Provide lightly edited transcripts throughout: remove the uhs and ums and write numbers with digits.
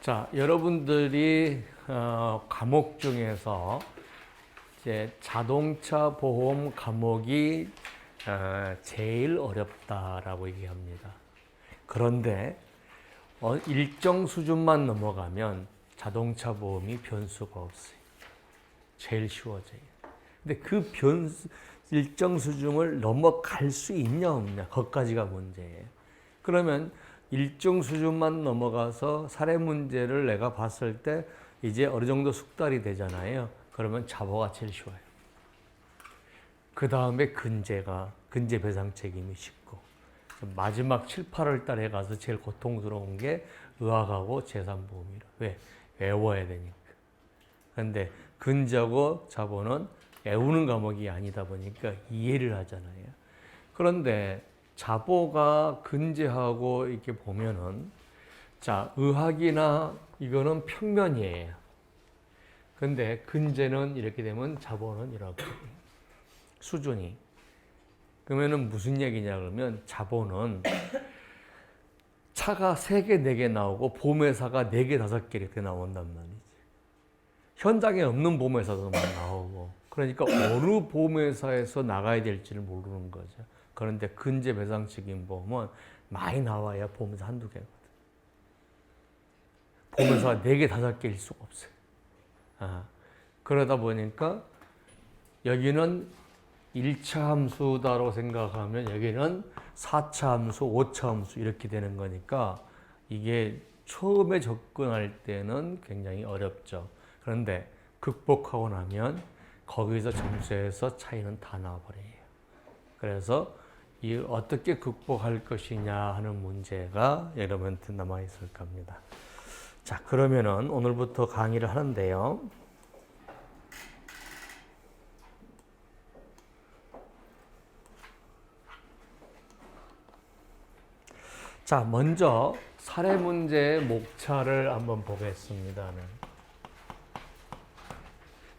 자, 여러분들이 과목 중에서 이제 자동차 보험 과목이 제일 어렵다라고 얘기합니다. 그런데 일정 수준만 넘어가면 자동차 보험이 변수가 없어요. 제일 쉬워져요. 근데 그 일정 수준을 넘어갈 수 있냐 없냐, 거기까지가 문제예요. 그러면 일정 수준만 넘어가서 사례 문제를 내가 봤을 때 이제 어느 정도 숙달이 되잖아요. 그러면 자보가 제일 쉬워요. 그 다음에 근제 배상 책임이 쉽고, 마지막 7, 8월 달에 가서 제일 고통스러운 게 의학하고 재산보험이라. 왜? 외워야 되니까. 그런데 근제하고 자보는 외우는 과목이 아니다 보니까 이해를 하잖아요. 그런데 자보가 근제하고 이렇게 보면은, 자, 의학이나 이거는 평면이에요. 근데 근제는 이렇게 되면 자보는 이렇게 수준이. 그러면은 무슨 얘기냐 그러면 자보는 차가 3개, 4개 나오고 보험회사가 4개, 5개 이렇게 나온단 말이지. 현장에 없는 보험회사도 막 나오고. 그러니까 어느 보험회사에서 나가야 될지를 모르는 거죠. 그런데 근제 배상 책임 보험은 많이 나와야 보험회사 한두 개거든. 보험회사가 4개, 5개일 수가 없어요. 그러다 보니까 여기는 1차 함수다라고 생각하면 여기는 4차 함수, 5차 함수 이렇게 되는 거니까 이게 처음에 접근할 때는 굉장히 어렵죠. 그런데 극복하고 나면 거기서 점수에서 차이는 다 나와버려요. 그래서 이 어떻게 극복할 것이냐 하는 문제가 여러분한테 남아있을 겁니다. 자, 그러면은 오늘부터 강의를 하는데요. 자, 먼저 사례 문제의 목차를 한번 보겠습니다.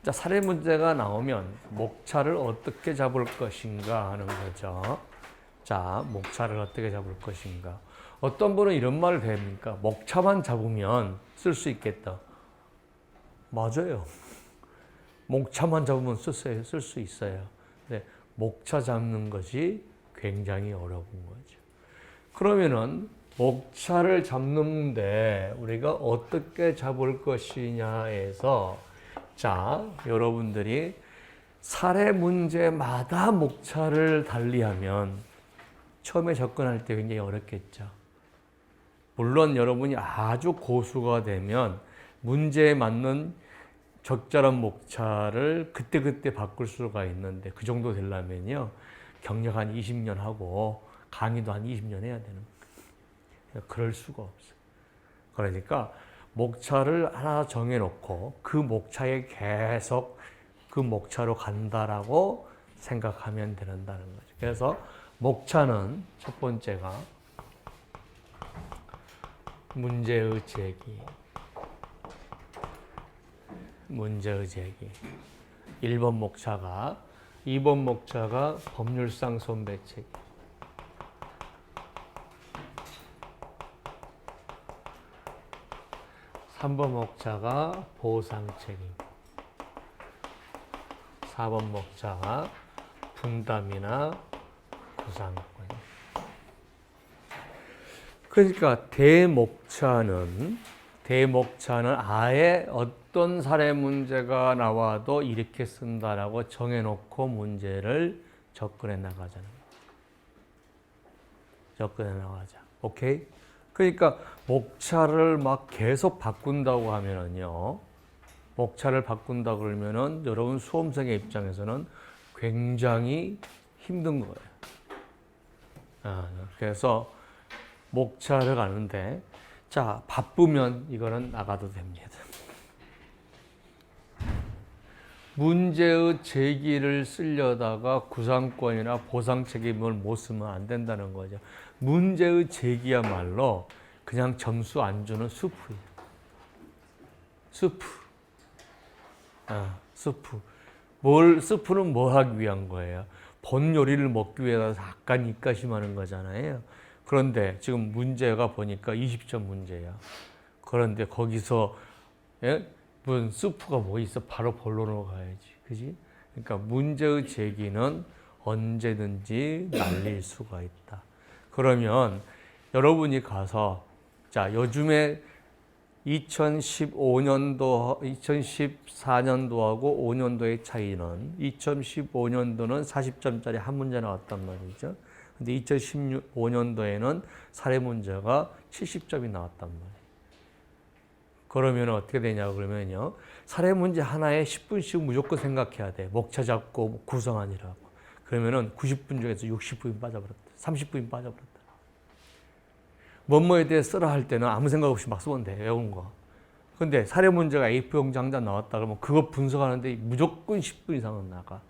자, 사례 문제가 나오면 목차를 어떻게 잡을 것인가 하는 거죠. 자, 목차를 어떻게 잡을 것인가. 어떤 분은 이런 말을 합니까? 목차만 잡으면 쓸 수 있겠다. 맞아요. 목차만 잡으면 쓸 수 있어요. 근데 목차 잡는 것이 굉장히 어려운 거죠. 그러면은 목차를 잡는데 우리가 어떻게 잡을 것이냐에서, 자, 여러분들이 사례 문제마다 목차를 달리하면 처음에 접근할 때 굉장히 어렵겠죠. 물론 여러분이 아주 고수가 되면 문제에 맞는 적절한 목차를 그때그때 바꿀 수가 있는데, 그 정도 되려면요 경력 한 20년 하고 강의도 한 20년 해야 되는 거예요. 그럴 수가 없어요. 그러니까 목차를 하나 정해놓고 그 목차에 계속 그 목차로 간다라고 생각하면 된다는 거죠. 그래서 목차는 첫 번째가 문제의 제기. 1번 목차가, 2번 목차가 법률상 손배 책임. 3번 목차가 보상 책임. 4번 목차가 분담이나 구상권. 그러니까 대목차는 아예 어떤 사례 문제가 나와도 이렇게 쓴다라고 정해놓고 문제를 접근해 나가자는 거예요. 접근해 나가자. 오케이? 그러니까 목차를 막 계속 바꾼다고 하면은요, 목차를 바꾼다 그러면은 여러분 수험생의 입장에서는 굉장히 힘든 거예요. 그래서 목차를 가는데, 자, 바쁘면 이거는 나가도 됩니다. 문제의 제기를 쓰려다가 구상권이나 보상 책임을 못 쓰면 안 된다는 거죠. 문제의 제기야말로 그냥 점수 안 주는 수프예요. 수프. 수프는 뭐 하기 위한 거예요? 본 요리를 먹기 위해서 약간 입가심하는 거잖아요. 그런데 지금 문제가 보니까 20점 문제야. 그런데 거기서 예? 무슨 스프가 뭐 있어? 바로 본론으로 가야지. 그지? 그러니까 문제의 제기는 언제든지 날릴 수가 있다. 그러면 여러분이 가서 자, 요즘에 2015년도, 2014년도하고 5년도의 차이는 2015년도는 40점짜리 한 문제 나왔단 말이죠. 근데 2015년도에는 사례 문제가 70점이 나왔단 말이에요. 그러면 어떻게 되냐 그러면요. 사례 문제 하나에 10분씩 무조건 생각해야 돼. 목차 잡고 구성하느라고. 그러면은 90분 중에서 60분이 빠져버렸다. 30분이 빠져버렸다. 뭐뭐에 대해 쓰라 할 때는 아무 생각 없이 막 쓰면 돼. 외우는 거. 근데 사례 문제가 A4 용지 나왔다 그러면 그거 분석하는데 무조건 10분 이상은 나가.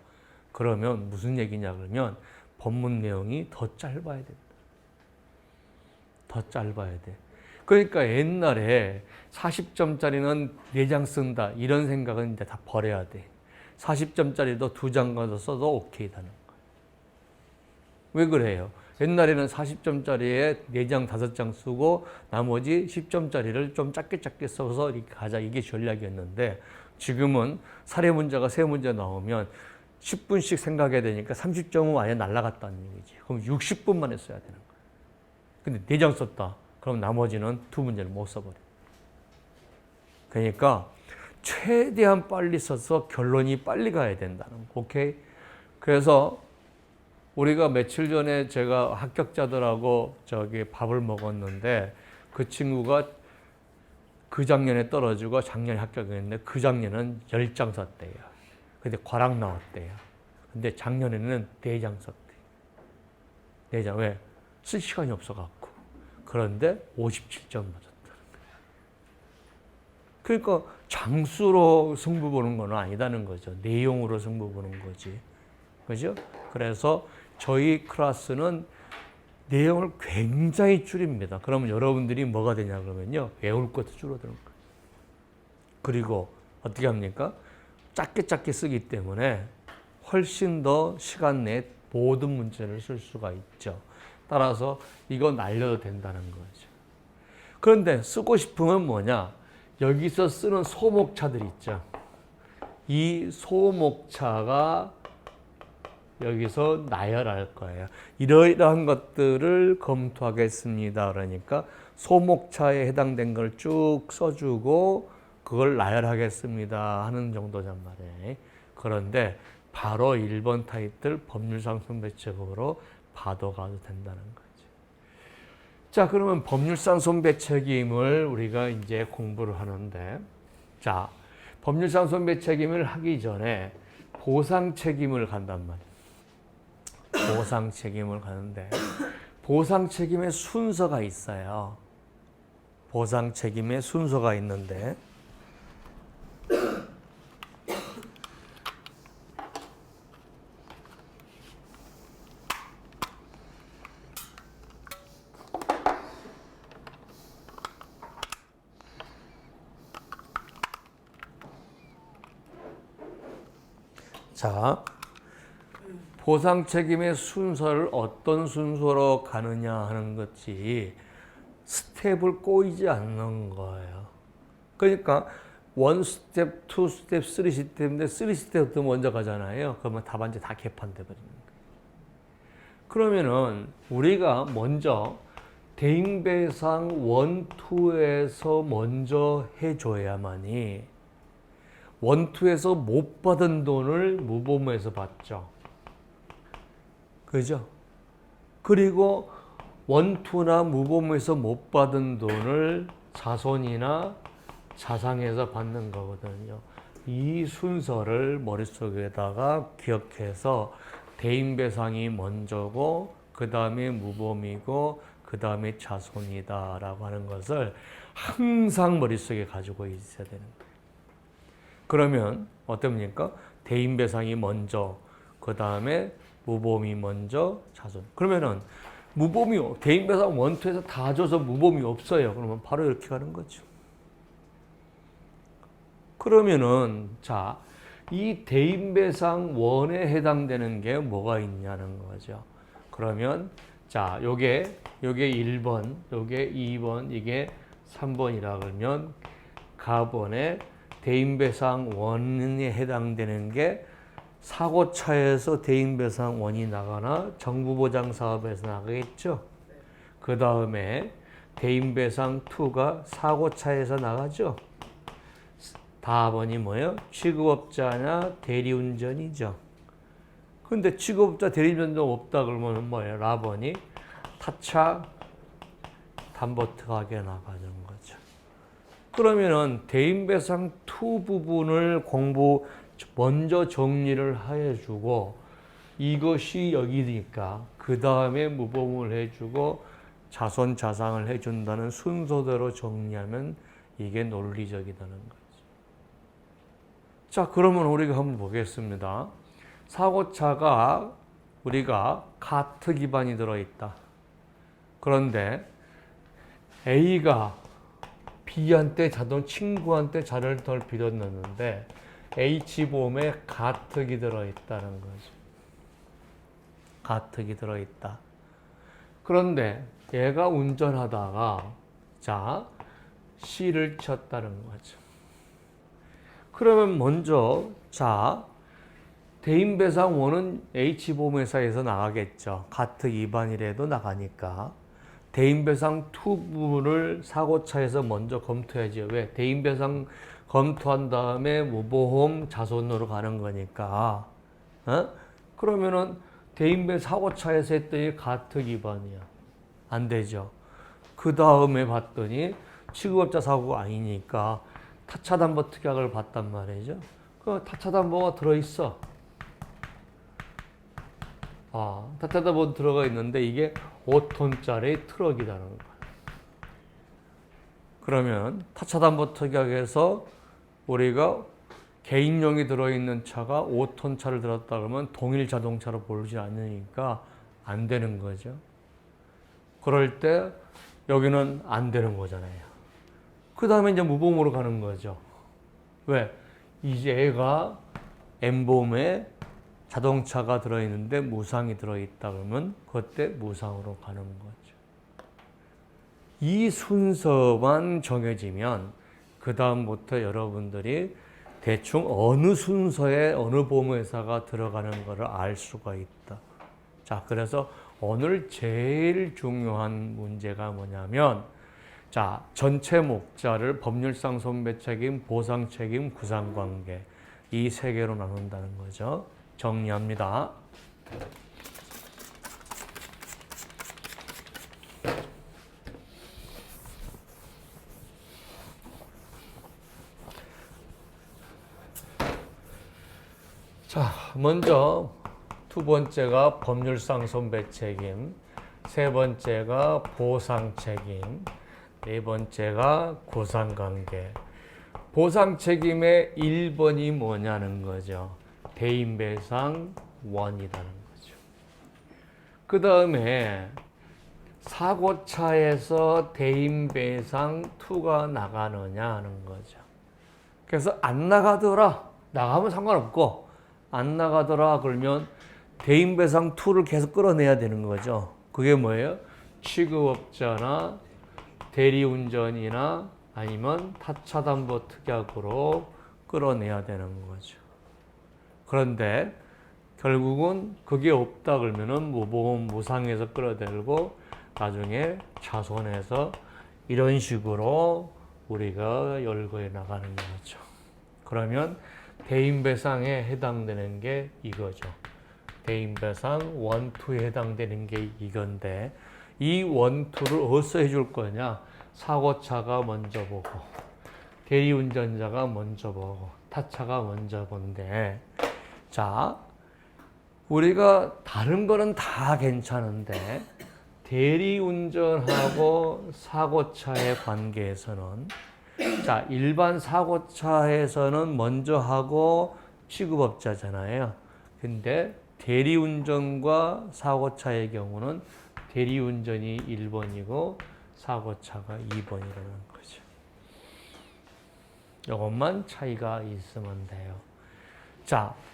그러면 무슨 얘기냐 그러면 본문 내용이 더 짧아야 된다. 더 짧아야 돼. 그러니까 옛날에 40점짜리는 4장 쓴다. 이런 생각은 이제 다 버려야 돼. 40점짜리도 2장 가서 써도 오케이다는 거야. 왜 그래요? 옛날에는 40점짜리에 4장, 5장 쓰고 나머지 10점짜리를 좀 짧게 써서 이렇게 가자. 이게 전략이었는데 지금은 사례 문제가 3문제 나오면 10분씩 생각해야 되니까 30점은 아예 날아갔다는 얘기지. 그럼 60분만에 써야 되는 거야. 근데 4장 썼다. 그럼 나머지는 2문제를 못 써버려. 그러니까 최대한 빨리 써서 결론이 빨리 가야 된다는 거. 오케이? 그래서 우리가 며칠 전에 제가 합격자들하고 밥을 먹었는데 그 친구가 그 작년에 떨어지고 작년에 합격했는데 그 작년은 10장 썼대요. 근데 과락 나왔대요. 근데 작년에는 4장 썼대요. 4장. 왜? 쓸 시간이 없어갖고. 그런데 57점 맞았다는 거예요. 그러니까 장수로 승부 보는 건 아니다는 거죠. 내용으로 승부 보는 거지. 그죠? 그래서 저희 클래스는 내용을 굉장히 줄입니다. 그러면 여러분들이 뭐가 되냐 그러면요. 외울 것도 줄어드는 거예요. 그리고 어떻게 합니까? 짧게 쓰기 때문에 훨씬 더 시간 내에 모든 문제를 쓸 수가 있죠. 따라서 이거 날려도 된다는 거죠. 그런데 쓰고 싶으면 뭐냐? 여기서 쓰는 소목차들 있죠. 이 소목차가 여기서 나열할 거예요. 이러이러한 것들을 검토하겠습니다. 그러니까 소목차에 해당된 걸 쭉 써주고 그걸 나열하겠습니다 하는 정도란 말이에요. 그런데 바로 1번 타이틀 법률상 손배책으로 봐도 가도 된다는 거죠. 자, 그러면 법률상 손배책임을 우리가 이제 공부를 하는데, 자, 법률상 손배책임을 하기 전에 보상책임을 간단 말이에요. 보상책임을 가는데, 보상책임의 순서가 있어요. 보상책임의 순서가 있는데, 자, 보상 책임의 순서를 어떤 순서로 가느냐 하는 것이 스텝을 꼬이지 않는 거예요. 그러니까 1스텝, 2스텝, 3스텝인데 3스텝부터 먼저 가잖아요. 그러면 답안지 다 개판돼 버리는 거예요. 그러면은 우리가 먼저 대인배상 1, 2에서 먼저 해줘야만이 1, 2에서 못 받은 돈을 무보험에서 받죠. 그죠? 그리고 1, 2나 무보험에서 못 받은 돈을 자손이나 자상에서 받는 거거든요. 이 순서를 머릿속에다가 기억해서 대인배상이 먼저고 그 다음에 무보험이고 그 다음에 자손이다라고 하는 것을 항상 머릿속에 가지고 있어야 되는 거예요. 그러면 어떻습니까? 대인배상이 먼저, 그 다음에 무보험이 먼저, 자손. 그러면은 무보험이 대인배상 원투에서 다 줘서 무보험이 없어요. 그러면 바로 이렇게 가는 거죠. 그러면은 자, 이 대인배상 원에 해당되는 게 뭐가 있냐는 거죠. 그러면 자, 요게 1번, 요게 2번, 이게 3번이라 그러면 가번의 대인배상 원인에 해당되는 게 사고차에서 대인배상 원이 나거나 정부보장사업에서 나가겠죠. 그 다음에 대인배상 2가 사고차에서 나가죠. 다번이 뭐예요? 취급업자냐 대리운전이죠. 근데 취급업자 대리운전도 없다 그러면 뭐예요? 라번이 타차 담보특하게 나가는 거죠. 그러면은 대인배상 2 부분을 공부 먼저 정리를 해주고 이것이 여기니까 그 다음에 무보험을 해주고 자손 자상을 해준다는 순서대로 정리하면 이게 논리적이라는 거죠. 자, 그러면 우리가 한번 보겠습니다. 사고차가 우리가 카트 기반이 들어있다. 그런데 A가 B한테 친구한테 자를 덜 빌어넣는데 H보험에 가특이 들어있다는 거죠. 가특이 들어있다. 그런데 얘가 운전하다가 C를 쳤다는 거죠. 그러면 먼저 대인배상원은 H보험회사에서 나가겠죠. 가특 위반이라도 나가니까. 대인배상 2 부분을 사고차에서 먼저 검토해야죠. 왜? 대인배상 검토한 다음에 무보험 자손으로 가는 거니까. 그러면은 사고차에서 했더니 가특 위반이야. 안 되죠. 그 다음에 봤더니 취급업자 사고가 아니니까 타차담보 특약을 봤단 말이죠. 그 타차담보가 들어있어. 타차담보 들어가 있는데 이게 5톤짜리 트럭이라는 거야. 그러면 타차담보 특약에서 우리가 개인용이 들어있는 차가 5톤 차를 들었다 그러면 동일 자동차로 보지 않으니까 안 되는 거죠. 그럴 때 여기는 안 되는 거잖아요. 그 다음에 이제 무보험으로 가는 거죠. 왜? 이제 애가 M보험에 자동차가 들어있는데 무상이 들어있다 그러면 그때 무상으로 가는 거죠. 이 순서만 정해지면 그 다음부터 여러분들이 대충 어느 순서에 어느 보험회사가 들어가는 것을 알 수가 있다. 자, 그래서 오늘 제일 중요한 문제가 뭐냐면 전체 목자를 법률상 손배책임, 보상책임, 구상관계 이 세 개로 나눈다는 거죠. 정리합니다. 자, 먼저 두 번째가 법률상 손배책임, 세 번째가 보상책임, 네 번째가 구상관계. 보상책임의 1번이 뭐냐는 거죠. 대인배상 원이라는 거죠. 그 다음에 사고차에서 대인배상 2가 나가느냐 하는 거죠. 그래서 안 나가더라. 나가면 상관없고 안 나가더라 그러면 대인배상 2를 계속 끌어내야 되는 거죠. 그게 뭐예요? 취급업자나 대리운전이나 아니면 타차담보 특약으로 끌어내야 되는 거죠. 그런데 결국은 그게 없다 그러면은 무보험 무상에서 끌어들고 나중에 자손해서 이런 식으로 우리가 열거해 나가는 거죠. 그러면 대인배상에 해당되는 게 이거죠. 대인배상 1, 2에 해당되는 게 이건데 이 1, 2를 어디서 해줄 거냐? 사고차가 먼저 보고 대리운전자가 먼저 보고 타차가 먼저 본데 우리가 다른 거는 다 괜찮은데 대리운전하고 사고차의 관계에서는 일반 사고차에서는 먼저 하고 취급업자잖아요. 근데 대리운전과 사고차의 경우는 대리운전이 1번이고 사고차가 2번이라는 거죠. 이것만 차이가 있으면 돼요.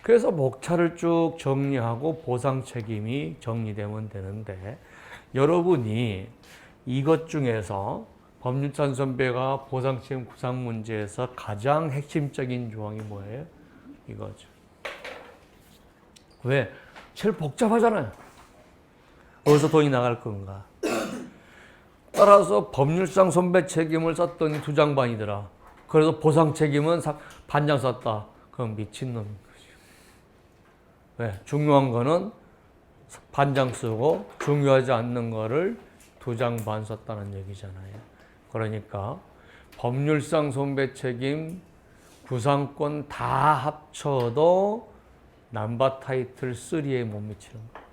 그래서 목차를 쭉 정리하고 보상 책임이 정리되면 되는데 여러분이 이것 중에서 법률찬 선배가 보상책임 구상 문제에서 가장 핵심적인 조항이 뭐예요? 이거죠. 왜? 제일 복잡하잖아요. 어디서 돈이 나갈 건가? 따라서 법률상 손배 책임을 썼더니 2장반이더라. 그래서 보상 책임은 반장 썼다. 그럼 미친놈인 거죠. 왜? 중요한 거는 반장 쓰고 중요하지 않는 거를 2장반 썼다는 얘기잖아요. 그러니까 법률상 손배 책임, 구상권 다 합쳐도 남바 타이틀 3에 못 미치는 거예요.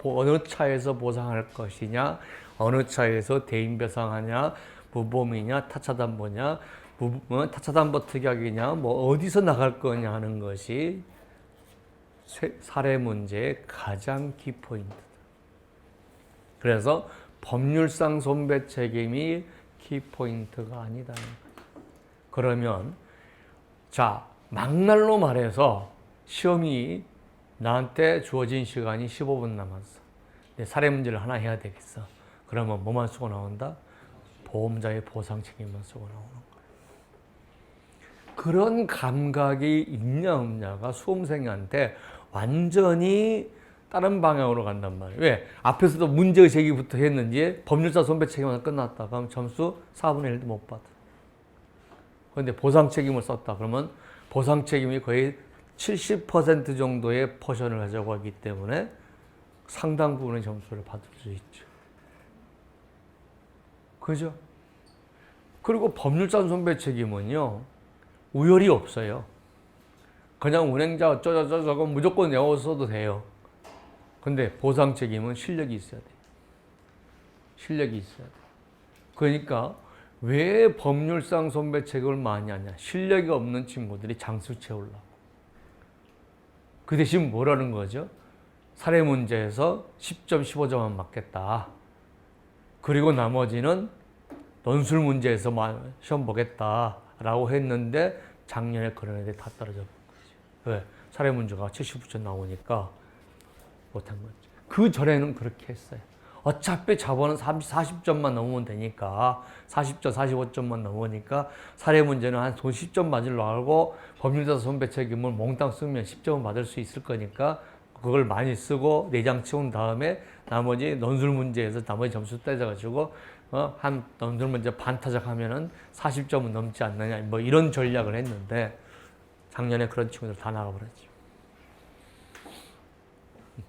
어느 차에서 보상할 것이냐, 어느 차에서 대인배상하냐, 무보험이냐, 타차담보냐, 타차담보 특약이냐, 뭐 어디서 나갈 거냐 하는 것이 사례 문제의 가장 키포인트다. 그래서 법률상 손배 책임이 키포인트가 아니다는 거죠. 그러면 자, 막날로 말해서 시험이 나한테 주어진 시간이 15분 남았어. 내 사례 문제를 하나 해야 되겠어. 그러면 뭐만 쓰고 나온다? 보험자의 보상 책임만 쓰고 나오는 거야. 그런 감각이 있냐 없냐가 수험생한테 완전히 다른 방향으로 간단 말이에요. 왜? 앞에서도 문제 제기부터 했는지 법률사 손배 책임만 끝났다. 그럼 점수 4분의 1도 못 받아. 그런데 보상 책임을 썼다. 그러면 보상 책임이 거의 70% 정도의 포션을 가지고 하기 때문에 상당 부분의 점수를 받을 수 있죠. 그죠? 그리고 법률상 손배 책임은요, 우열이 없어요. 그냥 운행자 어쩌저쩌고 무조건 외워서도 돼요. 근데 보상 책임은 실력이 있어야 돼요. 실력이 있어야 돼요. 그러니까 왜 법률상 손배 책임을 많이 하냐? 실력이 없는 친구들이 장수 채우려고. 그 대신 뭐라는 거죠? 사례 문제에서 10점, 15점만 맞겠다. 그리고 나머지는 논술 문제에서 시험 보겠다라고 했는데 작년에 그런 애들이 다 떨어져 본 거죠. 왜? 사례 문제가 79점 나오니까 못한 거죠. 그 전에는 그렇게 했어요. 어차피 자본은 40점만 넘으면 되니까 40점, 45점만 넘으니까 사례 문제는 한 10점 맞으려고 하고 법률사 손배 책임을 몽땅 쓰면 10점은 받을 수 있을 거니까 그걸 많이 쓰고 내장 치운 다음에 나머지 논술 문제에서 나머지 점수 떼져가지고 한 논술 문제 반타작 하면은 40점은 넘지 않느냐 뭐 이런 전략을 했는데 작년에 그런 친구들 다 나가버렸죠.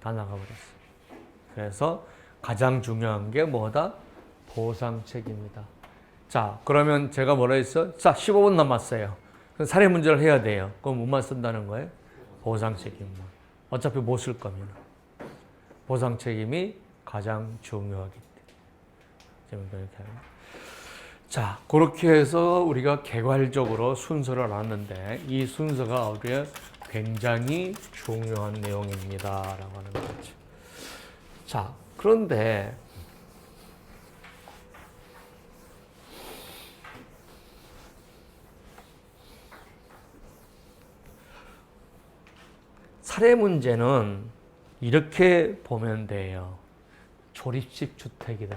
다 나가버렸어요. 그래서 가장 중요한 게 뭐다? 보상 책임이다. 자, 그러면 제가 뭐라 했어? 자, 15분 남았어요. 그럼 사례 문제를 해야 돼요. 그럼 뭐만 쓴다는 거예요? 보상 책임만. 어차피 못 쓸 거면. 보상 책임이 가장 중요하기 때문에. 자, 그렇게 해서 우리가 개괄적으로 순서를 놨는데 이 순서가 우리의 굉장히 중요한 내용입니다. 라고 하는 거죠. 자, 그런데 사례 문제는 이렇게 보면 돼요. 조립식 주택이다.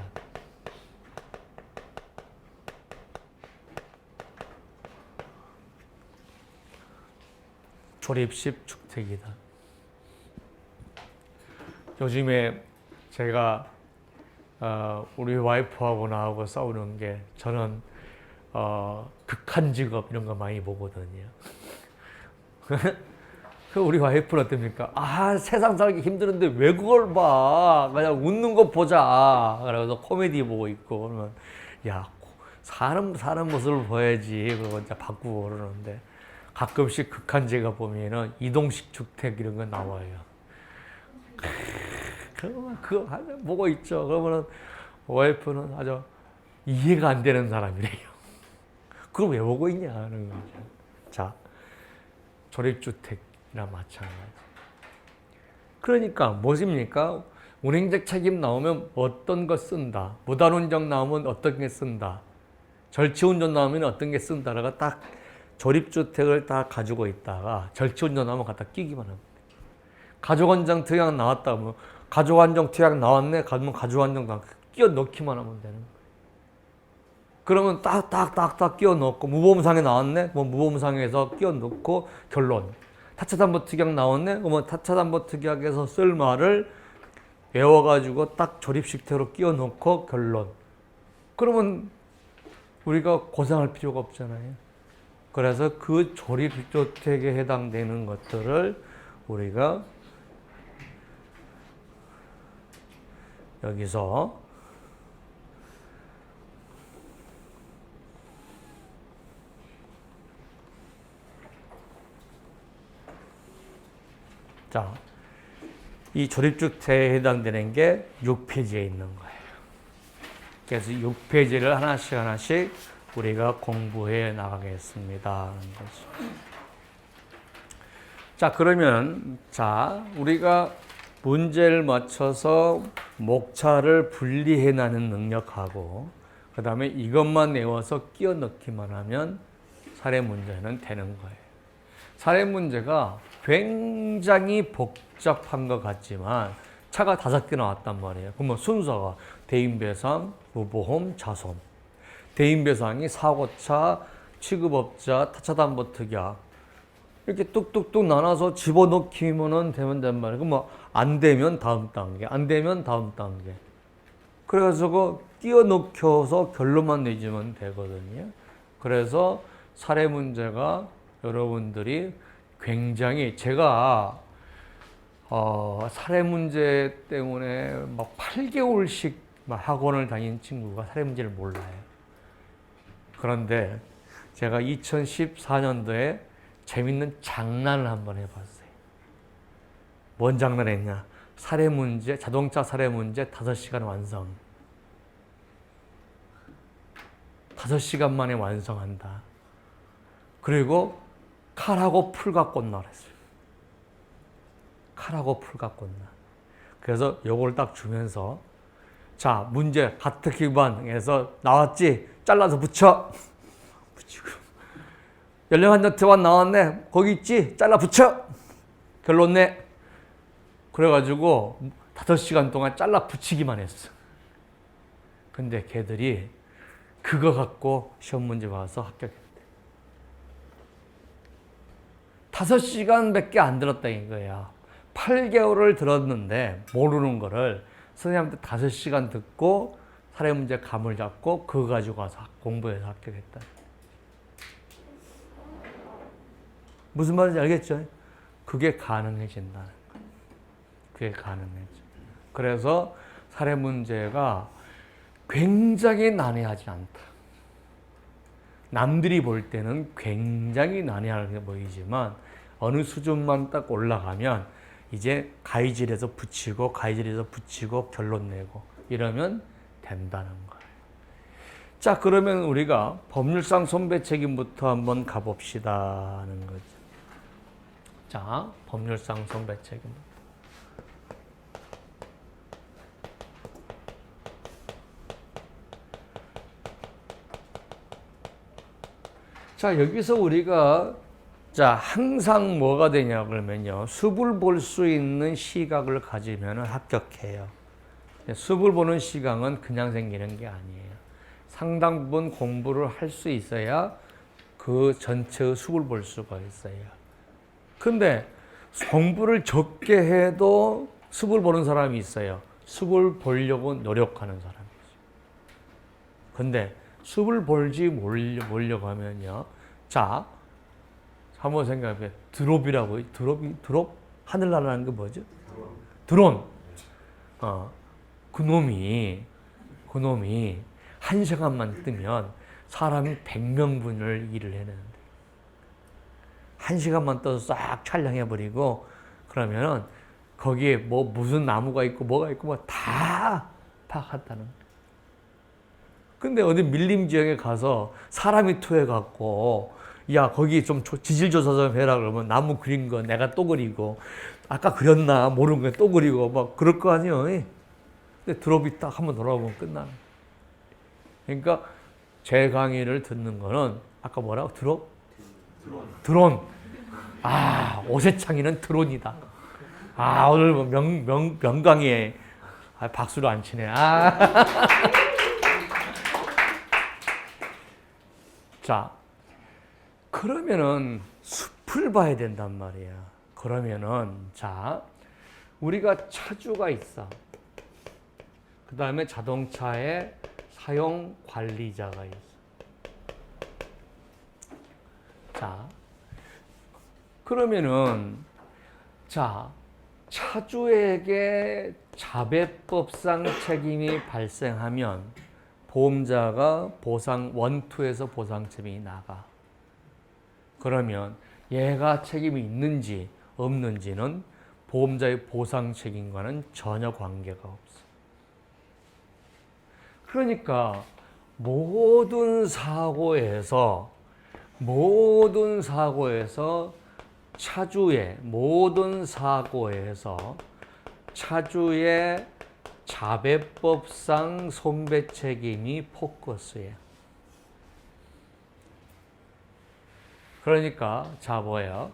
조립식 주택이다. 요즘에 제가 우리 와이프하고 나하고 싸우는 게 저는 극한 직업 이런 거 많이 보거든요. 우리 와이프는 어떻습니까? 아, 세상 살기 힘드는데 왜 그걸 봐? 그냥 웃는 거 보자. 그래서 코미디 보고 있고 그러면 야, 사는 모습을 보여야지. 그거 이제 바꾸고 그러는데 가끔씩 극한 제가 보면은 이동식 주택 이런 거 나와요. 그러면 그거 보고 있죠. 그러면은 와이프는 아주 이해가 안 되는 사람이래요. 그걸 왜 보고 있냐 하는 거죠. 자, 조립주택이나 마찬가지. 그러니까 무엇입니까? 운행자 책임 나오면 어떤 거 쓴다. 무단운전 나오면 어떤 게 쓴다. 절치운전 나오면 어떤 게 쓴다라가 딱 조립주택을 다 가지고 있다가 절치운전 나오면 갖다 끼기만 합니다. 가족원장 특약 나왔다 뭐 가족안정 투약 나왔네? 그러면 가족안정 끼워 넣기만 하면 되는 거예요. 그러면 딱딱딱딱 끼워 넣고, 무보험상에 나왔네? 뭐 무보험상에서 끼워 넣고 결론. 타차담보특약 나왔네? 그러면 타차담보특약에서 쓸 말을 외워가지고 딱 조립식태로 끼워 넣고 결론. 그러면 우리가 고생할 필요가 없잖아요. 그래서 그 조립주택에 해당되는 것들을 우리가 여기서 자, 이 조립주택에 해당되는 게 6페이지에 있는 거예요. 그래서 6페이지를 하나씩 우리가 공부해 나가겠습니다. 자, 그러면 우리가 문제를 맞춰서 목차를 분리해 나는 능력하고 그 다음에 이것만 외워서 끼워 넣기만 하면 사례 문제는 되는 거예요. 사례 문제가 굉장히 복잡한 것 같지만 차가 5개 나왔단 말이에요. 그러면 순서가 대인배상, 무보험, 자손. 대인배상이 사고차, 취급업자, 타차담보특약 이렇게 뚝뚝뚝 나눠서 집어넣기면 되면 된 말이에요. 그럼 안 되면 다음 단계, 안 되면 다음 단계. 그래서 끼워 넣혀서 결론만 내주면 되거든요. 그래서 사례 문제가 여러분들이 굉장히 제가 사례 문제 때문에 막 8개월씩 학원을 다닌 친구가 사례 문제를 몰라요. 그런데 제가 2014년도에 재밌는 장난을 한번 해봤어요. 뭔 장난을 했냐? 사례 문제, 자동차 사례 문제 5시간 완성. 5시간 만에 완성한다. 그리고 칼하고 풀 갖고 온다 그랬어요. 칼하고 풀 갖고 온다. 그래서 요걸 딱 주면서 자, 문제 가특 기반에서 나왔지? 잘라서 붙여. 붙이고. 연령한정 대환 나왔네? 거기 있지? 잘라 붙여. 결론 내. 그래가지고 5시간 동안 잘라 붙이기만 했어. 근데 걔들이 그거 갖고 시험 문제 봐서 합격했대. 5시간밖에 안 들었다 이거야. 8개월을 들었는데 모르는 거를 선생님한테 5시간 듣고 사례 문제 감을 잡고 그거 가지고 와서 공부해서 합격했다. 무슨 말인지 알겠죠? 그게 가능해진다는 거예요. 그게 가능해져. 그래서 사례 문제가 굉장히 난해하지 않다. 남들이 볼 때는 굉장히 난해하게 보이지만 어느 수준만 딱 올라가면 이제 가위질해서 붙이고 가위질해서 붙이고 결론 내고 이러면 된다는 거예요. 자, 그러면 우리가 법률상 손배 책임부터 한번 가봅시다 하는 거죠. 자, 법률상 손배 책임. 자, 여기서 우리가 항상 뭐가 되냐 그러면요. 숲을 볼 수 있는 시각을 가지면 합격해요. 숲을 보는 시각은 그냥 생기는 게 아니에요. 상당 부분 공부를 할 수 있어야 그 전체의 숲을 볼 수가 있어요. 근데 공부를 적게 해도 숲을 보는 사람이 있어요. 숲을 보려고 노력하는 사람이 있어요. 근데 숲을 볼지 모르려고 하면요. 자, 한번 생각해봐요. 드롭이라고, 드롭? 하늘 날아가는 게 뭐죠? 드론. 그놈이 1시간만 뜨면 사람이 100명분을 일을 해내는데. 1시간만 떠서 싹 촬영해버리고, 그러면은 거기에 무슨 나무가 있고 뭐가 있고 다 파악한다는 거예요. 근데 어디 밀림 지역에 가서 사람이 토해갖고 야 거기 좀 지질조사 좀 해라 그러면 나무 그린 거 내가 또 그리고 아까 그렸나 모르는 거 또 그리고 막 그럴 거 아니에요. 근데 드롭이 딱 한번 돌아보면 끝나는 거예요. 그러니까 제 강의를 듣는 거는 아까 뭐라고? 드론. 오세창이는 드론이다. 오늘 뭐 명강의에 박수를 안 치네. 자, 그러면은 숲을 봐야 된단 말이야. 그러면은, 자, 우리가 차주가 있어. 그 다음에 자동차의 사용 관리자가 있어. 자, 그러면은, 자, 차주에게 자배법상 책임이 발생하면 보험자가 보상 원투에서 보상 책임이 나가. 그러면 얘가 책임이 있는지 없는지는 보험자의 보상 책임과는 전혀 관계가 없어. 그러니까 모든 사고에서 차주의 자배법상 손배 책임이 포커스예요. 그러니까 자 뭐예요?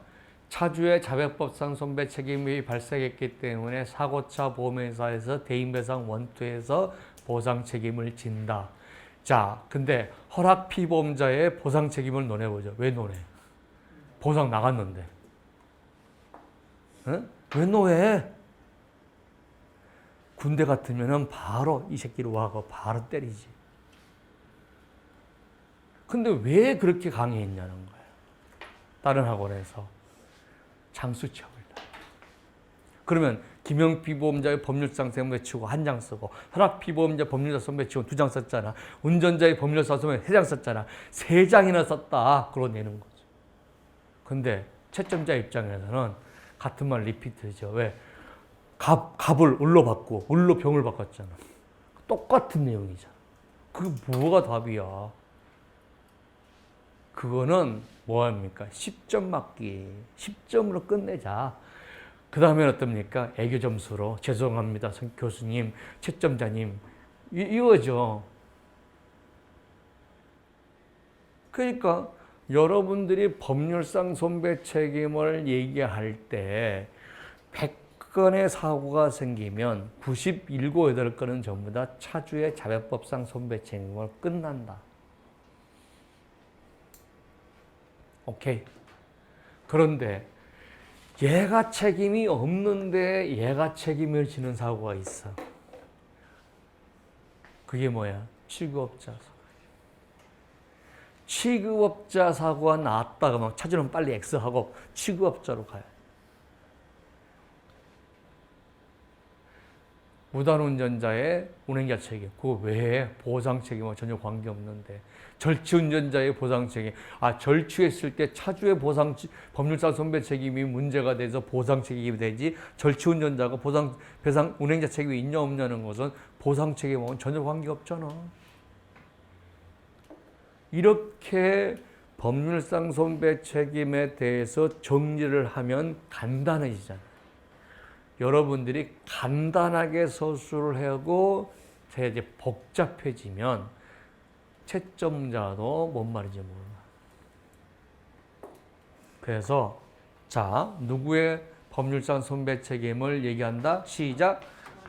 차주의 자배법상 손배 책임이 발생했기 때문에 사고차 보험회사에서 대인배상 원투에서 보상 책임을 진다. 자, 근데 허락 피보험자의 보상 책임을 논해보죠. 왜 논해? 보상 나갔는데. 응? 왜 논해? 군대 같으면은 바로 이 새끼를 와서 바로 때리지. 근데 왜 그렇게 강의했냐는 거예요. 다른 학원에서 장수치업을. 그러면 김영피보험자의 법률상 손배 치고 한 장 쓰고 허락피보험자 법률사 손배 치고 2장 썼잖아. 운전자의 법률사 손배 3장 썼잖아. 3장이나 썼다. 그러고 내는 거죠. 근데 채점자 입장에서는 같은 말 리피트죠. 왜? 갑을 을로 바꾸고 을로 병을 바꿨잖아. 똑같은 내용이잖아. 그게 뭐가 답이야? 그거는 뭐합니까? 10점 맞기. 10점으로 끝내자. 그 다음엔 어떻습니까? 애교 점수로 죄송합니다. 교수님, 채점자님. 이거죠. 그러니까 여러분들이 법률상 손배 책임을 얘기할 때 100건의 사고가 생기면 97, 8건은 전부 다 차주의 자배법상 손배 책임으로 끝난다. 오케이. 그런데 얘가 책임이 없는데 얘가 책임을 지는 사고가 있어. 그게 뭐야? 취급업자 사고. 취급업자 사고가 나왔다가 막 차주는 빨리 X하고 취급업자로 가요. 무단운전자의 운행자 책임. 그거 왜 보상 책임과 전혀 관계없는데. 절취운전자의 보상 책임. 절취했을 때 차주의 법률상 손배 책임이 문제가 돼서 보상 책임이 되지. 절취운전자가 배상 운행자 책임이 있냐 없냐는 것은 보상 책임하고는 전혀 관계없잖아. 이렇게 법률상 손배 책임에 대해서 정리를 하면 간단해지잖아. 여러분들이 간단하게 서술을 하고 이제 복잡해지면 채점자도 뭔 말인지 몰라. 그래서 자, 누구의 법률상 손배 책임을 얘기한다? 시작.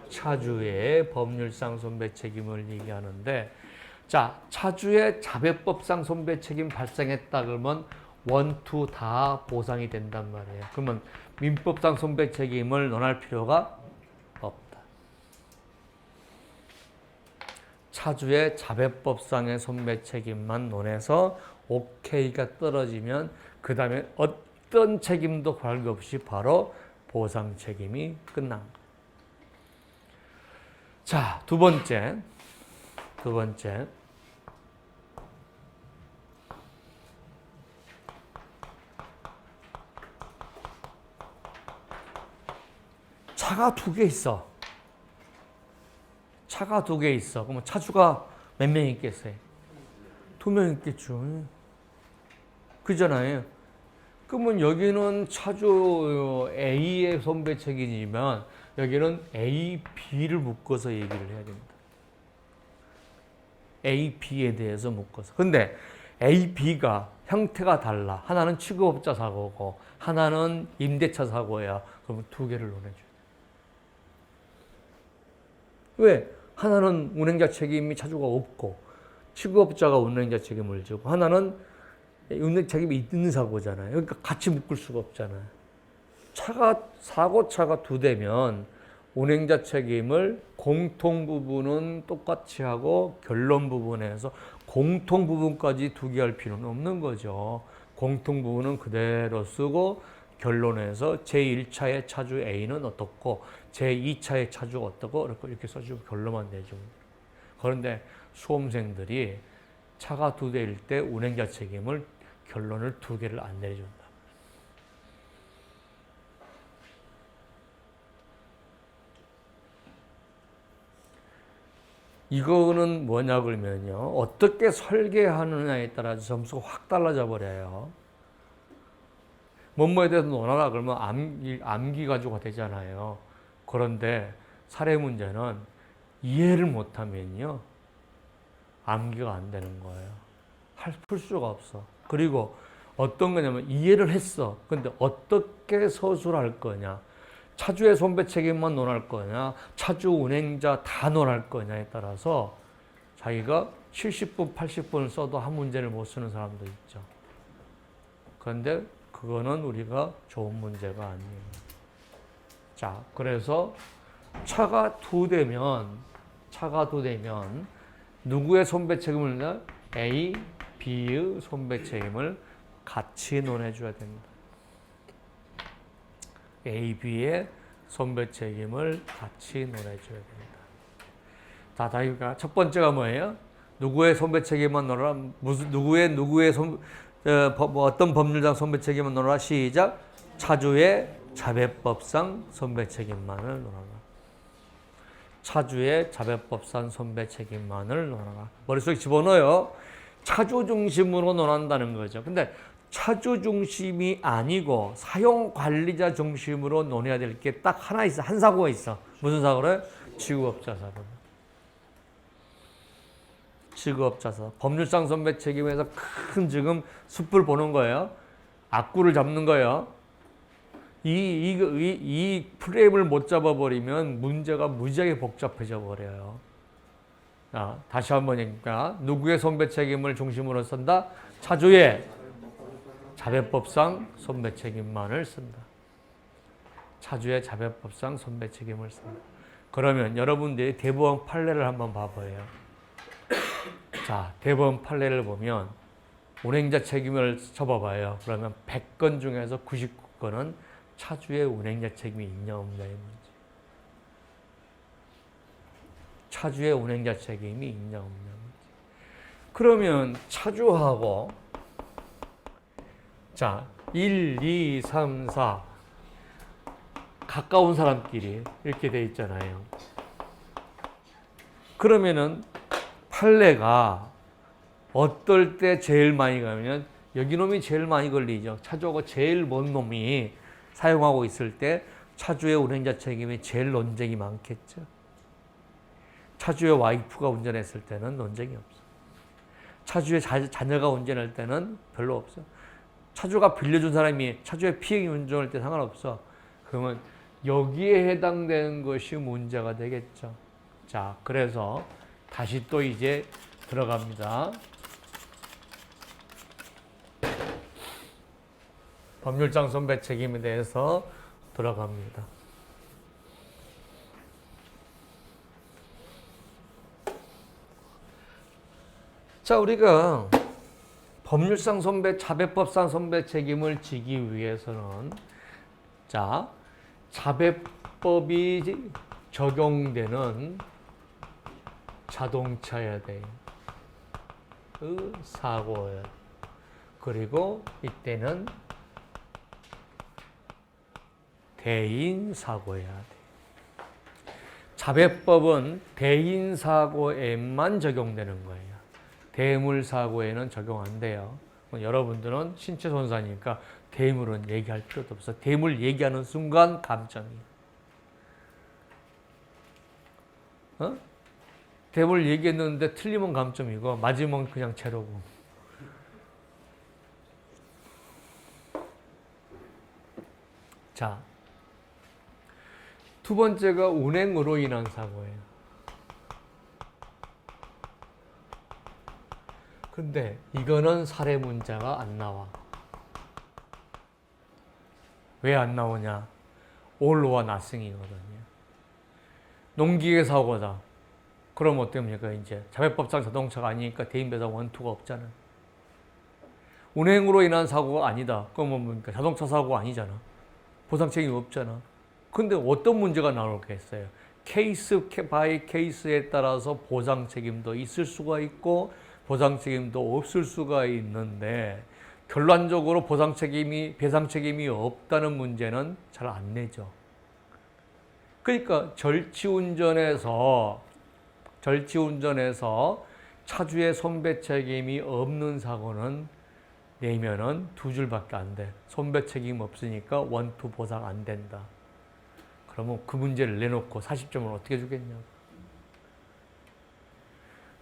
차주의 법률상 손배 책임을 얘기하는데, 자, 차주의 자배법상 손배 책임 발생했다 그러면 원투 다 보상이 된단 말이에요. 그러면 민법상 손배 책임을 논할 필요가 없다. 차주의 자배법상의 손배 책임만 논해서 오케이가 떨어지면 그 다음에 어떤 책임도 관계없이 바로 보상 책임이 끝난 거예요. 자, 두 번째. 차가 2개 있어. 그러면 차주가 몇 명 있겠어요? 2명 있겠죠. 그잖아요. 그러면 여기는 차주 A의 손배 책임이지만 여기는 A, B를 묶어서 얘기를 해야 됩니다. A, B에 대해서 묶어서. 근데 A, B가 형태가 달라. 하나는 취급업자 사고고 하나는 임대차 사고야. 그러면 두 개를 논해줘야 돼. 왜? 하나는 운행자 책임이 차주가 없고 취급업자가 운행자 책임을 지고 하나는 운행 책임이 있는 사고잖아요. 그러니까 같이 묶을 수가 없잖아요. 사고차가 두 대면 운행자 책임을 공통 부분은 똑같이 하고 결론 부분에서 공통 부분까지 두 개 할 필요는 없는 거죠. 공통 부분은 그대로 쓰고 결론에서 제1차의 차주 A는 어떻고 제2차의 차주가 어떻고 이렇게 써주고 결론만 내주면 돼요. 그런데 수험생들이 차가 두 대일 때 운행자 책임을 결론을 두 개를 안 내려준다. 이거는 뭐냐 그러면요. 어떻게 설계하느냐에 따라서 점수가 확 달라져 버려요. 뭐뭐에 대해서 논하라 그러면 암기 가지고 되잖아요. 그런데 사례 문제는 이해를 못하면요. 암기가 안 되는 거예요. 풀 수가 없어. 그리고 어떤 거냐면 이해를 했어. 근데 어떻게 서술할 거냐. 차주의 손배 책임만 논할 거냐, 차주 운행자 다 논할 거냐에 따라서 자기가 70분, 80분을 써도 한 문제를 못 쓰는 사람도 있죠. 그런데 그거는 우리가 좋은 문제가 아니에요. 자, 그래서 차가 두 대면 누구의 손배 책임을 내? A, B의 손배 책임을 같이 논해줘야 됩니다. A, B의 손배 책임을 같이 논해줘야 됩니다. 자, 다이가 첫 번째가 뭐예요? 누구의 손배 책임만 논하라? 누구의 어떤 법률상 손배 책임만 논하라? 시작. 차주의 자배법상 손배 책임만을 논하라. 차주의 자배법상 손배 책임만을 논하라. 머릿속에 집어넣어요. 차주 중심으로 논한다는 거죠. 근데 차주 중심이 아니고 사용 관리자 중심으로 논해야 될 게 딱 하나 있어. 한 사고가 있어. 무슨 사고래? 취급업자 사고. 취급업자 사고. 법률상 손배 책임에서 큰 지금 숯불 보는 거예요. 악구를 잡는 거예요. 이 프레임을 못 잡아버리면 문제가 무지하게 복잡해져 버려요. 자, 다시 한번 얘기할까? 누구의 손배 책임을 중심으로 쓴다? 차주의 자배법상 손배 책임만을 쓴다. 차주의 자배법상 손배 책임을 쓴다. 그러면 여러분들이 대법원 판례를 한번 봐봐요. 자, 대법원 판례를 보면 운행자 책임을 쳐봐봐요. 그러면 100건 중에서 99건은 차주의 운행자 책임이 있냐 없냐의 문제. 차주의 운행자 책임이 있냐 없냐 문제. 그러면 차주하고 자, 1, 2, 3, 4 가까운 사람끼리 이렇게 돼 있잖아요. 그러면은 판례가 어떨 때 제일 많이 가면 여기 놈이 제일 많이 걸리죠. 차주하고 제일 먼 놈이 사용하고 있을 때 차주의 운행자 책임이 제일 논쟁이 많겠죠. 차주의 와이프가 운전했을 때는 논쟁이 없어. 차주의 자녀가 운전할 때는 별로 없어. 차주가 빌려준 사람이 차주의 피해기 운전할 때 상관없어. 그러면 여기에 해당되는 것이 문제가 되겠죠. 자, 그래서 다시 또 이제 들어갑니다. 법률상 손배 책임에 대해서 들어갑니다. 자, 우리가 법률상 손배, 자배법상 손배 책임을 지기 위해서는 자, 자배법이 적용되는 자동차여야 돼. 그 사고야. 그리고 이때는 대인 사고여야 돼. 자배법은 대인 사고에만 적용되는 거예요. 대물 사고에는 적용 안 돼요. 여러분들은 신체 손상이니까 대물은 얘기할 필요도 없어. 대물 얘기하는 순간 감점이에요. 대물 얘기했는데 틀리면 감점이고 맞으면 그냥 제로고. 자, 두 번째가 운행으로 인한 사고예요. 근데 이거는 사례 문제가 안 나와. 왜 안 나오냐? all와 nothing이거든요. 농기계 사고다. 그럼 어떻습니까? 이제 자율법상 자동차가 아니니까 대인배상 원투가 없잖아. 운행으로 인한 사고가 아니다. 그러면 뭡니까? 자동차 사고가 아니잖아. 보상 책임이 없잖아. 근데 어떤 문제가 나올겠어요? 케이스 바이 케이스에 따라서 보상 책임도 있을 수가 있고 보상 책임도 없을 수가 있는데 결론적으로 보상 책임이 배상 책임이 없다는 문제는 잘 안 내죠. 그러니까 절취운전에서 차주의 손배 책임이 없는 사고는 내면은 두 줄밖에 안 돼. 손배 책임 없으니까 원투 보상 안 된다. 그러면 그 문제를 내놓고 40점을 어떻게 주겠냐고.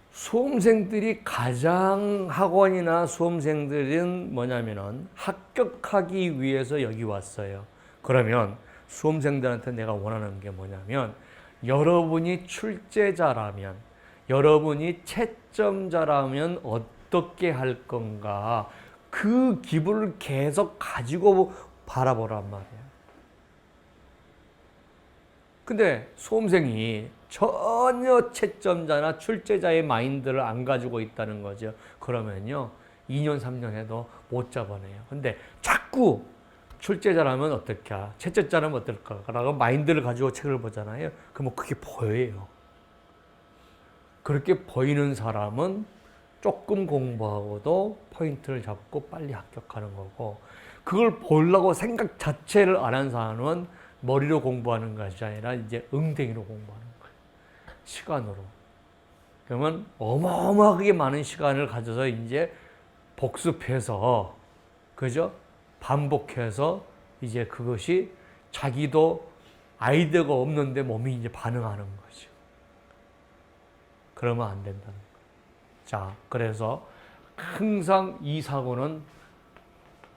수험생들이 가장 학원이나 수험생들은 뭐냐면은 합격하기 위해서 여기 왔어요. 그러면 수험생들한테 내가 원하는 게 뭐냐면 여러분이 출제자라면 여러분이 채점자라면 어떻게 할 건가 그 기분을 계속 가지고 바라보란 말이에요. 근데 수험생이 전혀 채점자나 출제자의 마인드를 안 가지고 있다는 거죠. 그러면요 2년 3년 해도 못 잡아내요. 근데 자꾸 출제자라면 어떻게 채점자라면 어떨까 라고 마인드를 가지고 책을 보잖아요. 그러면 그게 보여요. 그렇게 보이는 사람은 조금 공부하고도 포인트를 잡고 빨리 합격하는 거고 그걸 보려고 생각 자체를 안 한 사람은 머리로 공부하는 것이 아니라 이제 응댕이로 공부하는 거예요. 시간으로. 그러면 어마어마하게 많은 시간을 가져서 이제 복습해서 그죠? 반복해서 이제 그것이 자기도 아이디어가 없는데 몸이 이제 반응하는 거죠. 그러면 안 된다는 거예요. 자, 그래서 항상 이 사고는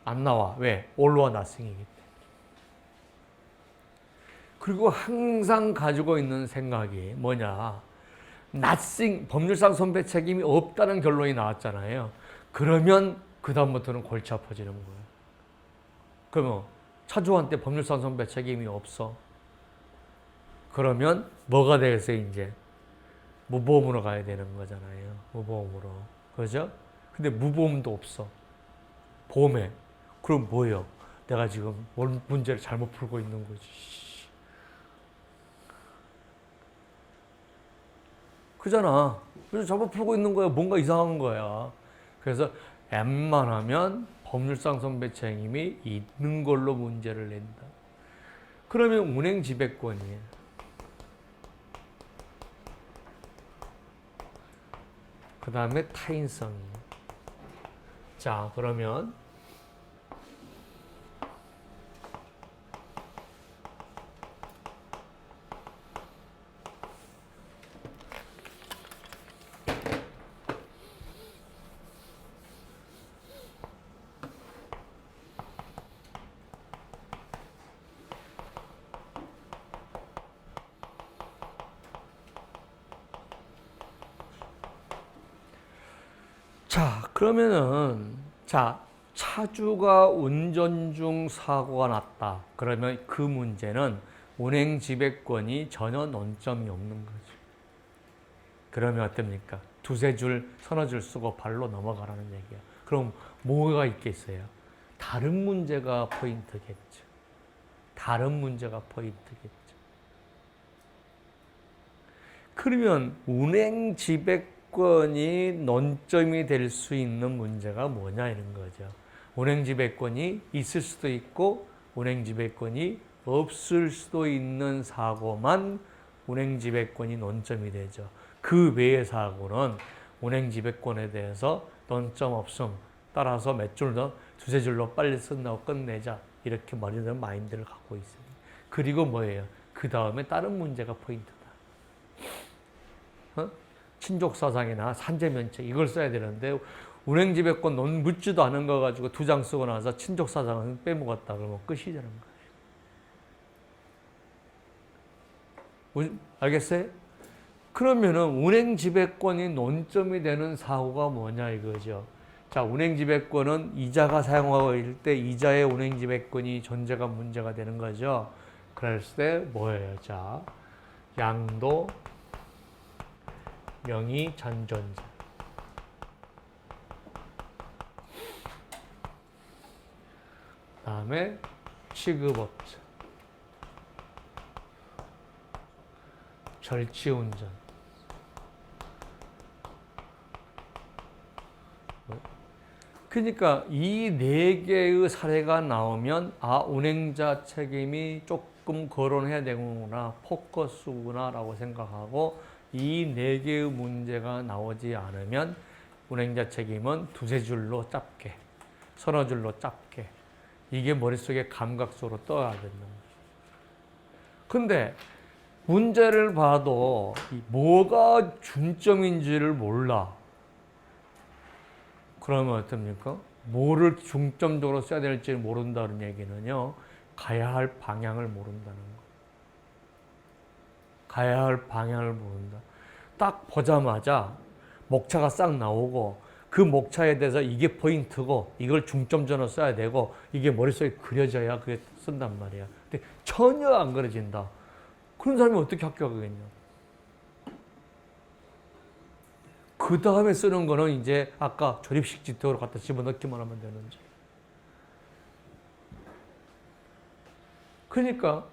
안 나와. 왜? all와 nothing이기 때문에. 그리고 항상 가지고 있는 생각이 뭐냐? nothing, 법률상 손배 책임이 없다는 결론이 나왔잖아요. 그러면 그다음부터는 골치 아파지는 거예요. 그러면 차주한테 법률상 손배 책임이 없어. 그러면 뭐가 되겠어요, 이제? 무보험으로 가야 되는 거잖아요. 무보험으로. 그죠? 근데 무보험도 없어. 보험에. 그럼 뭐예요? 내가 지금 문제를 잘못 풀고 있는 거지. 그잖아. 그래서 잘못 풀고 있는 거야. 뭔가 이상한 거야. 그래서 웬만하면 법률상 손배 책임이 있는 걸로 문제를 낸다. 그러면 운행 지배권이에요. 그 다음에 타인성이에요. 자, 그러면 그러면은 차주가 운전 중 사고가 났다. 그러면 그 문제는 운행 지배권이 전혀 논점이 없는 거죠. 그러면 어떻습니까? 두세 줄, 서너 줄 쓰고 발로 넘어가라는 얘기야. 그럼 뭐가 있겠어요? 다른 문제가 포인트겠죠. 다른 문제가 포인트겠죠. 그러면 운행 지배권이 논점이 될 수 있는 문제가 뭐냐 이런 거죠. 운행 지배권이 있을 수도 있고 운행 지배권이 없을 수도 있는 사고만 운행 지배권이 논점이 되죠. 그 외의 사고는 운행 지배권에 대해서 논점 없음 따라서 몇 줄 더 두세 줄로 빨리 쓴다고 끝내자 이렇게 머리는 마인드를 갖고 있어요. 그리고 뭐예요? 그 다음에 다른 문제가 포인트다. 친족사상이나 산재면책 이걸 써야 되는데 운행지배권 묻지도 않은 거 가지고 두 장 쓰고 나서 친족사상은 빼먹었다 그러면 끝이 되는 거예요. 알겠어요? 그러면은 운행 지배권이 논점이 되는 사고가 뭐냐 이거죠. 자, 운행 지배권은 이자가 사용하고 있을 때 이자의 운행 지배권이 존재가 문제가 되는 거죠. 그랬을 때 뭐예요? 자, 양도 명의 잔존자. 다음에 취급업자. 절취운전. 그러니까 이 네 개의 사례가 나오면 운행자 책임이 조금 거론해야 되는구나, 포커스구나 라고 생각하고 이 네 개의 문제가 나오지 않으면 운행자 책임은 두세 줄로 짧게, 서너 줄로 짧게 이게 머릿속에 감각적으로 떠야 된다. 근데 문제를 봐도 뭐가 중점인지를 몰라. 그러면 어떻습니까? 뭐를 중점적으로 써야 될지 모른다는 얘기는요, 가야 할 방향을 모른다는 거. 가야 할 방향을 모른다. 딱 보자마자 목차가 싹 나오고 그 목차에 대해서 이게 포인트고 이걸 중점적으로 써야 되고 이게 머릿속에 그려져야 그게 쓴단 말이야. 근데 전혀 안 그려진다. 그런 사람이 어떻게 합격하겠냐? 그 다음에 쓰는 거는 이제 아까 조립식 지도로 갖다 집어넣기만 하면 되는지. 그러니까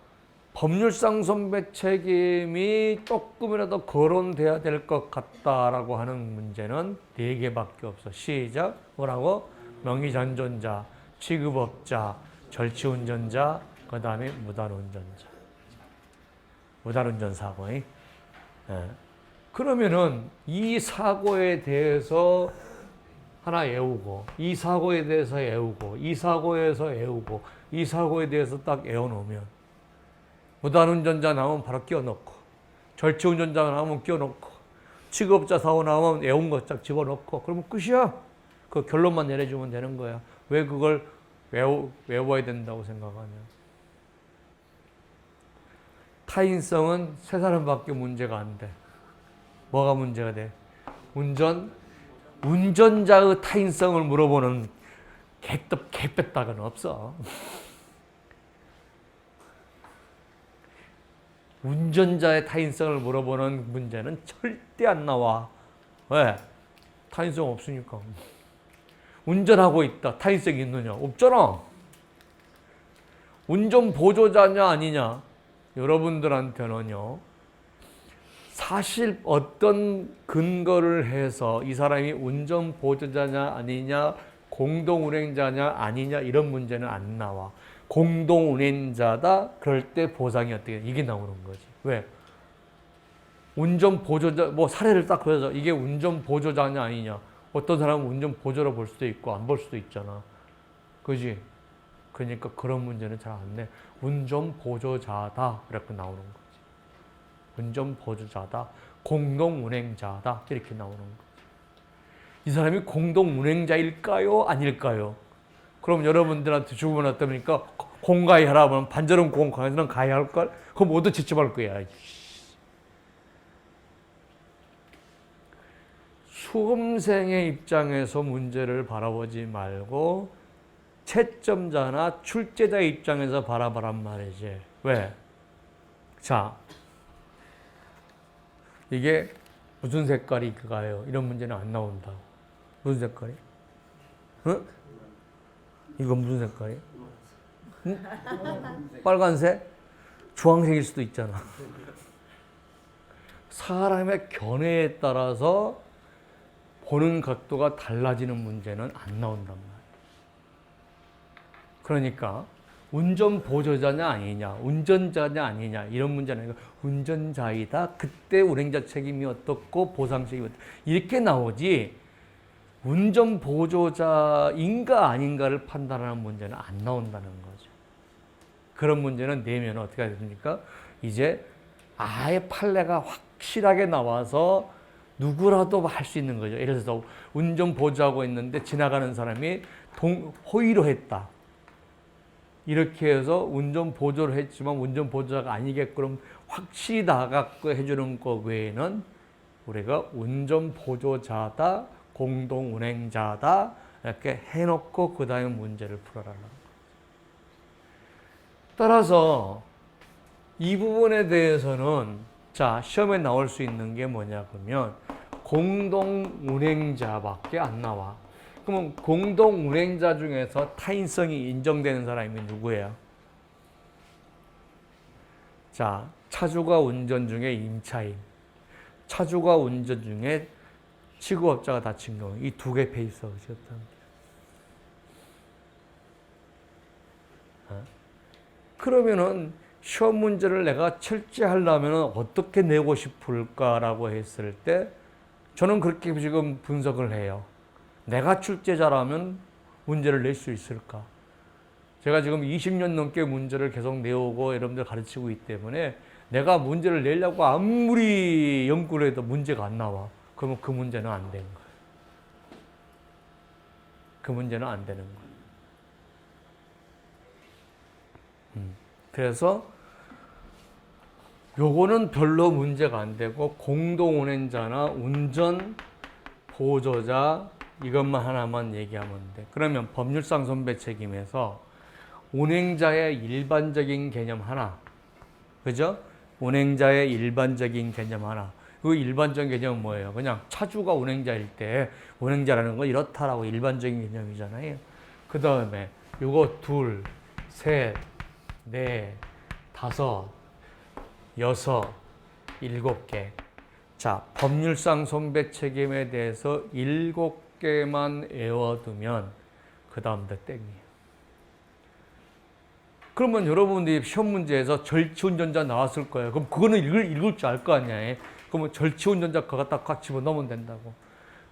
법률상 손배 책임이 조금이라도 거론돼야 될 것 같다라고 하는 문제는 네 개밖에 없어. 시작. 뭐라고? 명의잔존자, 취급업자, 절취운전자, 그 다음에 무단운전자. 무단운전 사고. 예. 그러면은 이 사고에 대해서 하나 외우고, 이 사고에 대해서 외우고, 이 사고에서 외우고, 이 사고에 대해서 딱 외워놓으면 무단운전자 나오면 바로 끼워넣고, 절취운전자 나오면 끼워넣고, 취급업자 사고 나오면 외운 거 딱 집어넣고, 그러면 끝이야. 그 결론만 내려주면 되는 거야. 왜 그걸 외워야 된다고 생각하냐. 타인성은 세 사람밖에 문제가 안 돼. 뭐가 문제가 돼? 운전자의 타인성을 물어보는 개뺐다가는 없어. 운전자의 타인성을 물어보는 문제는 절대 안 나와. 왜? 타인성 없으니까. 운전하고 있다. 타인성이 있느냐? 없잖아. 운전 보조자냐 아니냐? 여러분들한테는요, 사실 어떤 근거를 해서 이 사람이 운전 보조자냐 아니냐, 공동운행자냐 아니냐 이런 문제는 안 나와. 공동운행자다. 그럴 때 보상이 어떻게 이게 나오는 거지. 왜? 운전 보조자 뭐 사례를 딱 보여줘. 이게 운전 보조자냐 아니냐. 어떤 사람은 운전 보조로 볼 수도 있고 안 볼 수도 있잖아. 그지? 그러니까 그런 문제는 잘 안 내. 운전 보조자다 이렇게 나오는 거지. 운전 보조자다, 공동 운행자다 이렇게 나오는 거지. 이 사람이 공동 운행자일까요? 아닐까요? 그럼 여러분들한테 주문 어떻습니까? 공가해라 하면 반절은 공가해서는 가야 할 걸? 그럼 모두 지쳐볼 거야. 수험생의 입장에서 문제를 바라보지 말고 채점자나 출제자 입장에서 바라보란 말이지. 왜? 자, 이게 무슨 색깔이 그가요? 이런 문제는 안 나온다. 무슨 색깔이? 응? 이건 무슨 색깔이? 응? 빨간색? 주황색일 수도 있잖아. 사람의 견해에 따라서 보는 각도가 달라지는 문제는 안 나온단 말이야. 그러니까 운전 보조자냐 아니냐, 운전자냐 아니냐 이런 문제는 아니고 운전자이다. 그때 운행자 책임이 어떻고 보상 책임이 어떻고 이렇게 나오지 운전 보조자인가 아닌가를 판단하는 문제는 안 나온다는 거죠. 그런 문제는 내면 어떻게 해야 됩니까? 이제 아예 판례가 확실하게 나와서 누구라도 할 수 있는 거죠. 예를 들어서 운전 보조하고 있는데 지나가는 사람이 호의로 했다. 이렇게 해서 운전 보조를 했지만 운전 보조자가 아니게끔 확실히 나가고 해주는 것 외에는 우리가 운전 보조자다, 공동 운행자다 이렇게 해놓고 그 다음에 문제를 풀어라는 거예요. 따라서 이 부분에 대해서는 자 시험에 나올 수 있는 게 뭐냐 그러면 공동 운행자밖에 안 나와. 그러면 공동 운행자 중에서 타인성이 인정되는 사람이 누구예요? 자, 차주가 운전 중에 임차인, 차주가 운전 중에 취급업자가 다친 경우 이 두 개 페이스가 있었다. 그러면은 시험 문제를 내가 철저하려면 어떻게 내고 싶을까라고 했을 때 저는 그렇게 지금 분석을 해요. 내가 출제자라면 문제를 낼 수 있을까? 제가 지금 20년 넘게 문제를 계속 내오고 여러분들 가르치고 있기 때문에 내가 문제를 내려고 아무리 연구를 해도 문제가 안 나와. 그러면 그 문제는 안 되는 거예요. 그 문제는 안 되는 거예요. 그래서 요거는 별로 문제가 안 되고 공동 운행자나 운전 보조자 이것만 하나만 얘기하면 돼. 그러면 법률상 손배 책임에서 운행자의 일반적인 개념 하나, 그죠? 운행자의 일반적인 개념 하나. 그 일반적인 개념은 뭐예요? 그냥 차주가 운행자일 때 운행자라는 건 이렇다라고 일반적인 개념이잖아요. 그 다음에 요거 둘, 셋, 넷, 다섯, 여섯, 일곱 개. 자, 법률상 손배 책임에 대해서 7개만 외워두면 그 다음부터 땡이에요. 그러면 여러분들이 시험 문제에서 절취운전자 나왔을 거예요. 그럼 그거는 읽을 줄 알 거 아니야. 그러면 절취운전자 그거 갖다 같이 집어넣으면 된다고.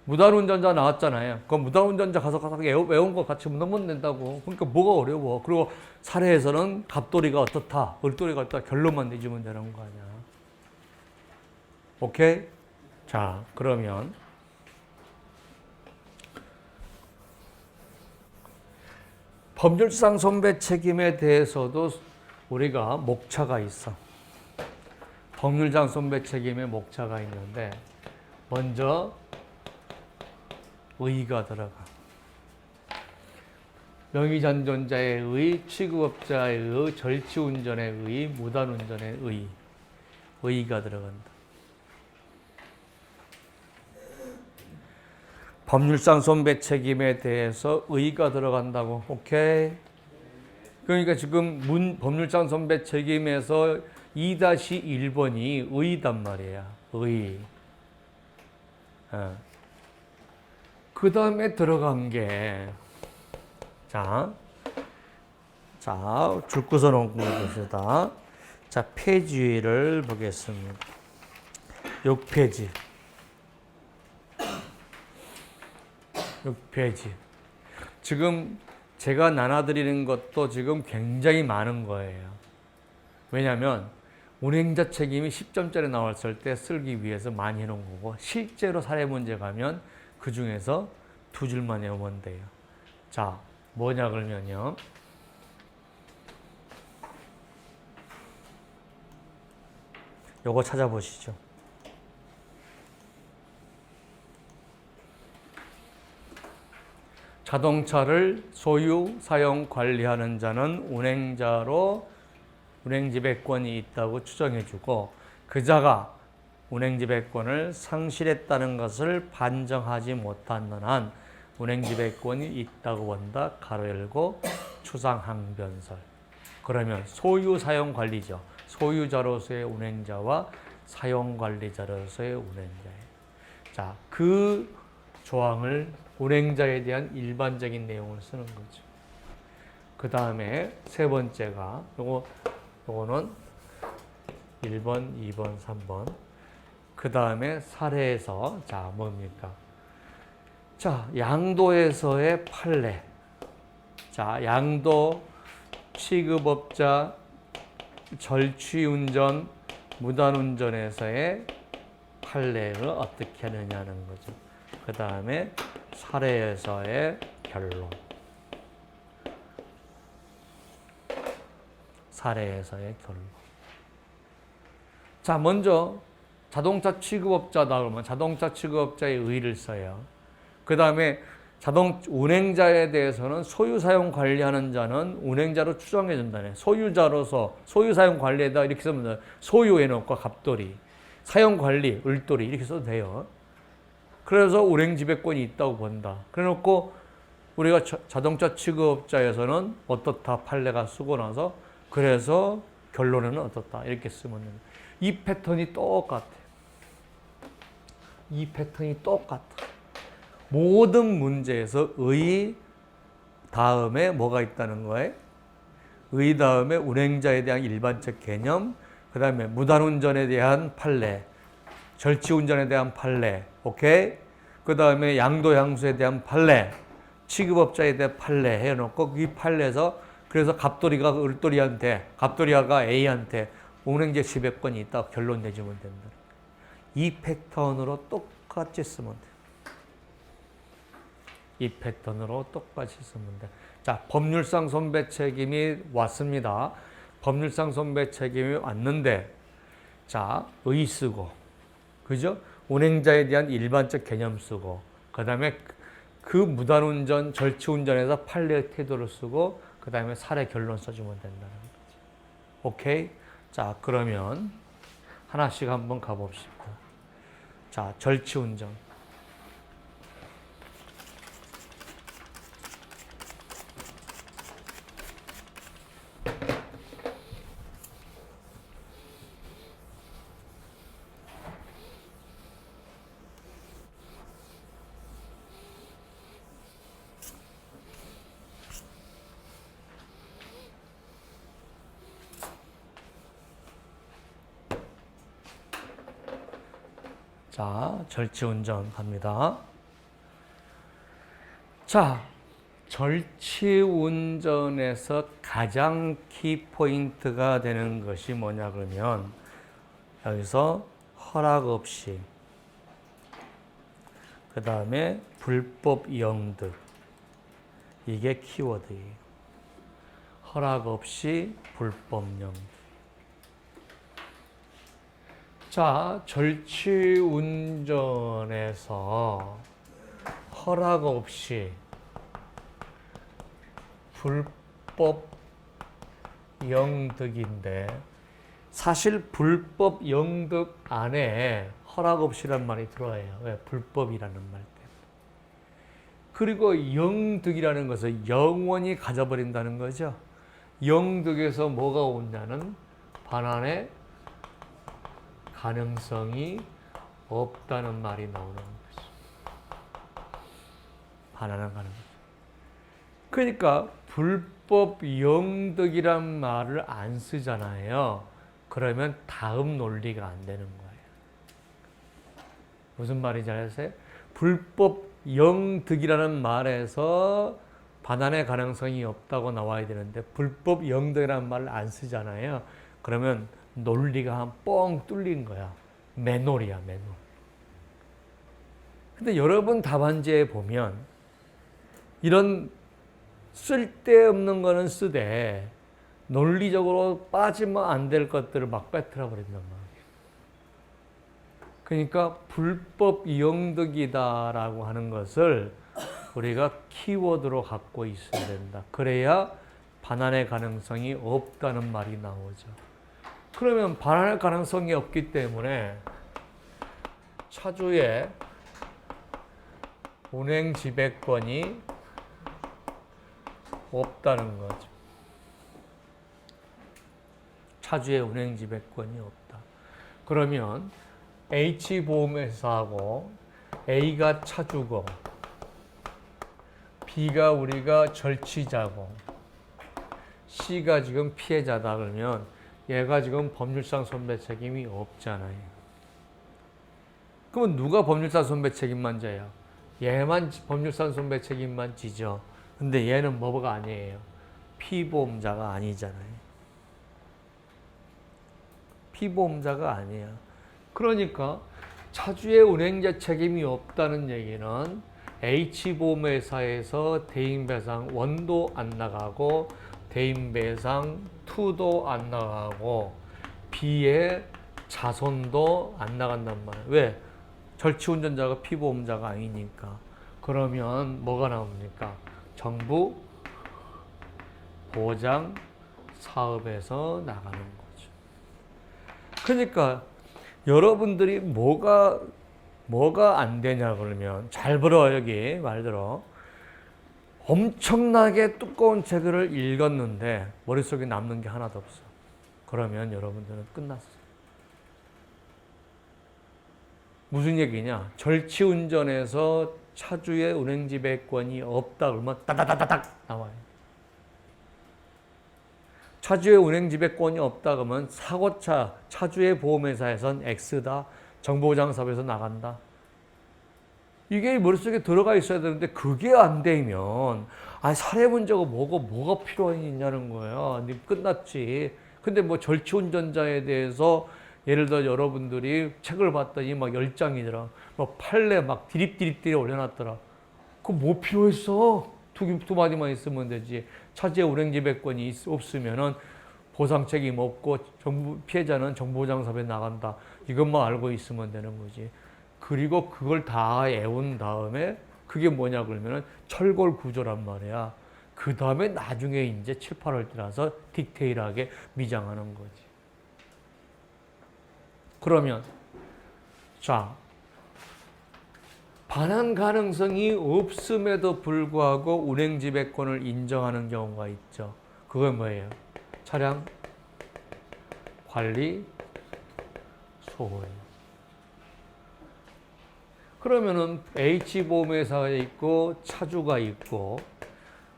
무단운전자 나왔잖아요. 그럼 무단운전자 가서 외운 거 같이 넣으면 된다고. 그러니까 뭐가 어려워. 그리고 사례에서는 갑돌이가 어떻다, 을돌이가 어떻다 결론만 내주면 되는 거 아니야. 오케이? 자, 그러면 법률상 손배 책임에 대해서도 우리가 목차가 있어. 법률상 손배 책임에 목차가 있는데 먼저 의의가 들어가. 명의전존자의 의, 취급업자의 의, 절취운전의 의, 무단운전의 의. 의의가 들어간다. 법률상 손배 책임에 대해서 의의가 들어간다고. 오케이? 그러니까 지금 법률상 손배 책임에서 2-1번이 의의단 말이야. 의의. 그 다음에 들어간 게, 자, 줄 구서 놓은 거 봅시다. 자, 페이지를 보겠습니다. 6페이지. 6페이지. 지금 제가 나눠드리는 것도 지금 굉장히 많은 거예요. 왜냐하면 운행자 책임이 10점짜리 나왔을 때 쓰기 위해서 많이 해놓은 거고 실제로 사례 문제 가면 그 중에서 2줄만 외우면 돼요. 자, 뭐냐 그러면요. 요거 찾아보시죠. 자동차를 소유, 사용, 관리하는 자는 운행자로 운행지배권이 있다고 추정해주고 그 자가 운행지배권을 상실했다는 것을 반정하지 못하는 한 운행지배권이 있다고 본다. 가로 열고 추상항변설. 그러면 소유, 사용, 관리죠. 소유자로서의 운행자와 사용관리자로서의 운행자예요. 자, 그 조항을 운행자에 대한 일반적인 내용을 쓰는 거죠. 그 다음에 세 번째가 요거는 1번, 2번, 3번. 그 다음에 사례에서 자 뭡니까? 자, 양도에서의 판례. 자, 양도, 취급업자, 절취운전, 무단운전에서의 판례를 어떻게 하느냐는 거죠. 그 다음에 사례에서의 결론. 사례에서의 결론. 자, 먼저 자동차 취급업자다 그러면 자동차 취급업자의 의의를 써요. 그 다음에 운행자에 대해서는 소유 사용 관리하는 자는 운행자로 추정해 준다네. 소유자로서 소유 사용 관리에다 이렇게 쓰면 돼요. 소유 해놓고 갑돌이, 사용 관리, 을돌이 이렇게 써도 돼요. 그래서 운행 지배권이 있다고 본다. 그래놓고 우리가 자동차 취급업자에서는 어떻다 판례가 쓰고 나서 그래서 결론에는 어떻다 이렇게 쓰면 됩니다. 이 패턴이 똑같아. 이 패턴이 똑같아. 모든 문제에서 의 다음에 뭐가 있다는 거예요? 의 다음에 운행자에 대한 일반적 개념, 그 다음에 무단운전에 대한 판례, 절치운전에 대한 판례, 오케이? 그 다음에 양도양수에 대한 판례, 취급업자에 대한 판례 해놓고 이 판례에서 그래서 갑돌이가 을돌이한테, 갑돌이가 A한테 운행자 지배권이 있다고 결론 내주면 된다. 이 패턴으로 똑같이 쓰면 돼. 이 패턴으로 똑같이 쓰면 돼. 자, 법률상 손배 책임이 왔습니다. 법률상 손배 책임이 왔는데, 자, 의 쓰고, 그죠? 운행자에 대한 일반적 개념 쓰고, 그 다음에 그 무단운전, 절치운전에서 판례의 태도를 쓰고, 그 다음에 사례 결론 써주면 된다는 거지. 오케이? 자, 그러면 하나씩 한번 가봅시다. 자, 절치운전. 자, 절치운전 갑니다. 자, 절치운전에서 가장 키포인트가 되는 것이 뭐냐 그러면 여기서 허락 없이, 그 다음에 불법 영득, 이게 키워드예요. 허락 없이 불법 영득. 자, 절치운전에서 허락 없이 불법 영득인데 사실 불법 영득 안에 허락 없이란 말이 들어와요. 왜? 불법이라는 말 때문에. 그리고 영득이라는 것을 영원히 가져버린다는 거죠. 영득에서 뭐가 오냐는 반환의 가능성이 없다는 말이 나오는 거죠. 반환의 가능성. 그러니까 불법 영득이란 말을 안 쓰잖아요. 그러면 다음 논리가 안 되는 거예요. 무슨 말인지 아세요? 불법 영득이라는 말에서 반환의 가능성이 없다고 나와야 되는데 불법 영득이라는 말을 안 쓰잖아요. 그러면 논리가 한 뻥 뚫린 거야. 매놀이야, 매놀. 근데 여러분 답안지에 보면 이런 쓸데없는 거는 쓰되 논리적으로 빠지면 안 될 것들을 막 빼뜨려 버린단 말이에요. 그러니까 불법 영득이다라고 하는 것을 우리가 키워드로 갖고 있어야 된다. 그래야 반환의 가능성이 없다는 말이 나오죠. 그러면 반환의 가능성이 없기 때문에 차주의 운행 지배권이 없다는 거죠. 차주의 운행 지배권이 없다. 그러면 H보험회사하고 A가 차주고 B가 우리가 절취자고 C가 지금 피해자다 그러면 얘가 지금 법률상 손배 책임이 없잖아요. 그러면 누가 법률상 손배 책임만 져요? 얘만 법률상 손배 책임만 지죠. 근데 얘는 뭐가 아니에요. 피보험자가 아니잖아요. 피보험자가 아니야. 그러니까 차주의 운행자 책임이 없다는 얘기는 H보험회사에서 대인배상 원도 안 나가고 대인배상 투도 안 나가고 B의 자손도 안 나간단 말이에요. 왜? 절취운전자가 피보험자가 아니니까. 그러면 뭐가 나옵니까? 정부 보장 사업에서 나가는 거죠. 그러니까 여러분들이 뭐가 안 되냐 그러면 잘 들어. 여기 말 들어. 엄청나게 두꺼운 책을 읽었는데 머릿속에 남는 게 하나도 없어. 그러면 여러분들은 끝났어. 무슨 얘기냐? 절취운전에서 차주의 운행지배권이 없다 그러면 따다다다닥 나와요. 차주의 운행지배권이 없다 그러면 사고차 차주의 보험회사에선 X다. 정보보장사업에서 나간다. 이게 머릿속에 들어가 있어야 되는데 그게 안 되면 사례 문제가 뭐가 필요했냐는 거야. 끝났지. 근데 뭐 절취운전자에 대해서 예를 들어 여러분들이 책을 봤더니 막 10장이더라. 뭐 판례 막 디립디립 올려놨더라. 그거 뭐 필요했어? 두 마디만 있으면 되지. 차주의 운행지배권이 없으면은 보상 책임 없고 피해자는 정보보장사업에 나간다. 이것만 알고 있으면 되는 거지. 그리고 그걸 다 외운 다음에 그게 뭐냐 그러면은 철골 구조란 말이야. 그 다음에 나중에 이제 7, 8월 때라서 디테일하게 미장하는 거지. 그러면 자, 반환 가능성이 없음에도 불구하고 운행지배권을 인정하는 경우가 있죠. 그건 뭐예요? 차량 관리 소홀. 그러면은 H보험회사가 있고 차주가 있고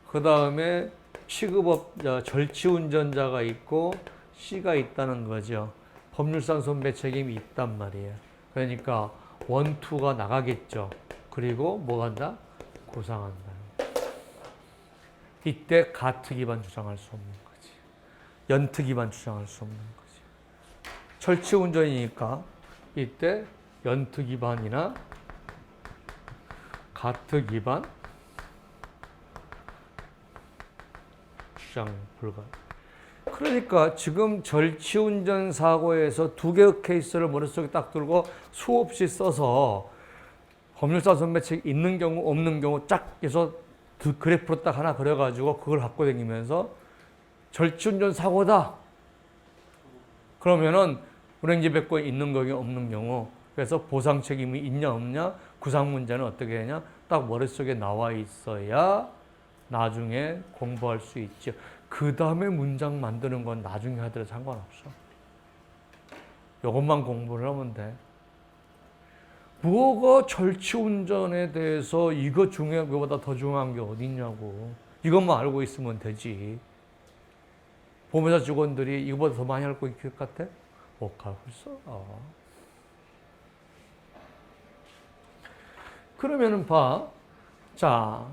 그 다음에 취급업자 절취운전자가 있고 C가 있다는 거죠. 법률상 손배 책임이 있단 말이에요. 그러니까 원투가 나가겠죠. 그리고 뭐 한다? 구상한다. 이때 가트 기반 주장할 수 없는 거지. 연트 기반 주장할 수 없는 거지. 절취운전이니까 이때 연트 기반이나 가트 기반 주장 불가. 그러니까 지금 절취운전 사고에서 두 개의 케이스를 머릿속에 딱 들고 수없이 써서 법률상 손배책 있는 경우 없는 경우 쫙 해서 그래프로 딱 하나 그려가지고 그걸 갖고 다니면서 절취운전 사고다. 그러면은 운행지배권 있는 경우 없는 경우 그래서 보상 책임이 있냐 없냐 구상 문제는 어떻게 되냐 딱 머릿속에 나와 있어야 나중에 공부할 수 있죠. 그 다음에 문장 만드는 건 나중에 하더라도 상관없어. 이것만 공부를 하면 돼. 뭐가 절취운전에 대해서 이거 중요한 것보다 더 중요한 게 어딨냐고. 이것만 알고 있으면 되지. 보험회사 직원들이 이거보다 더 많이 알고 있을 것 같아? 못 알고 있어. 그러면은 봐. 자,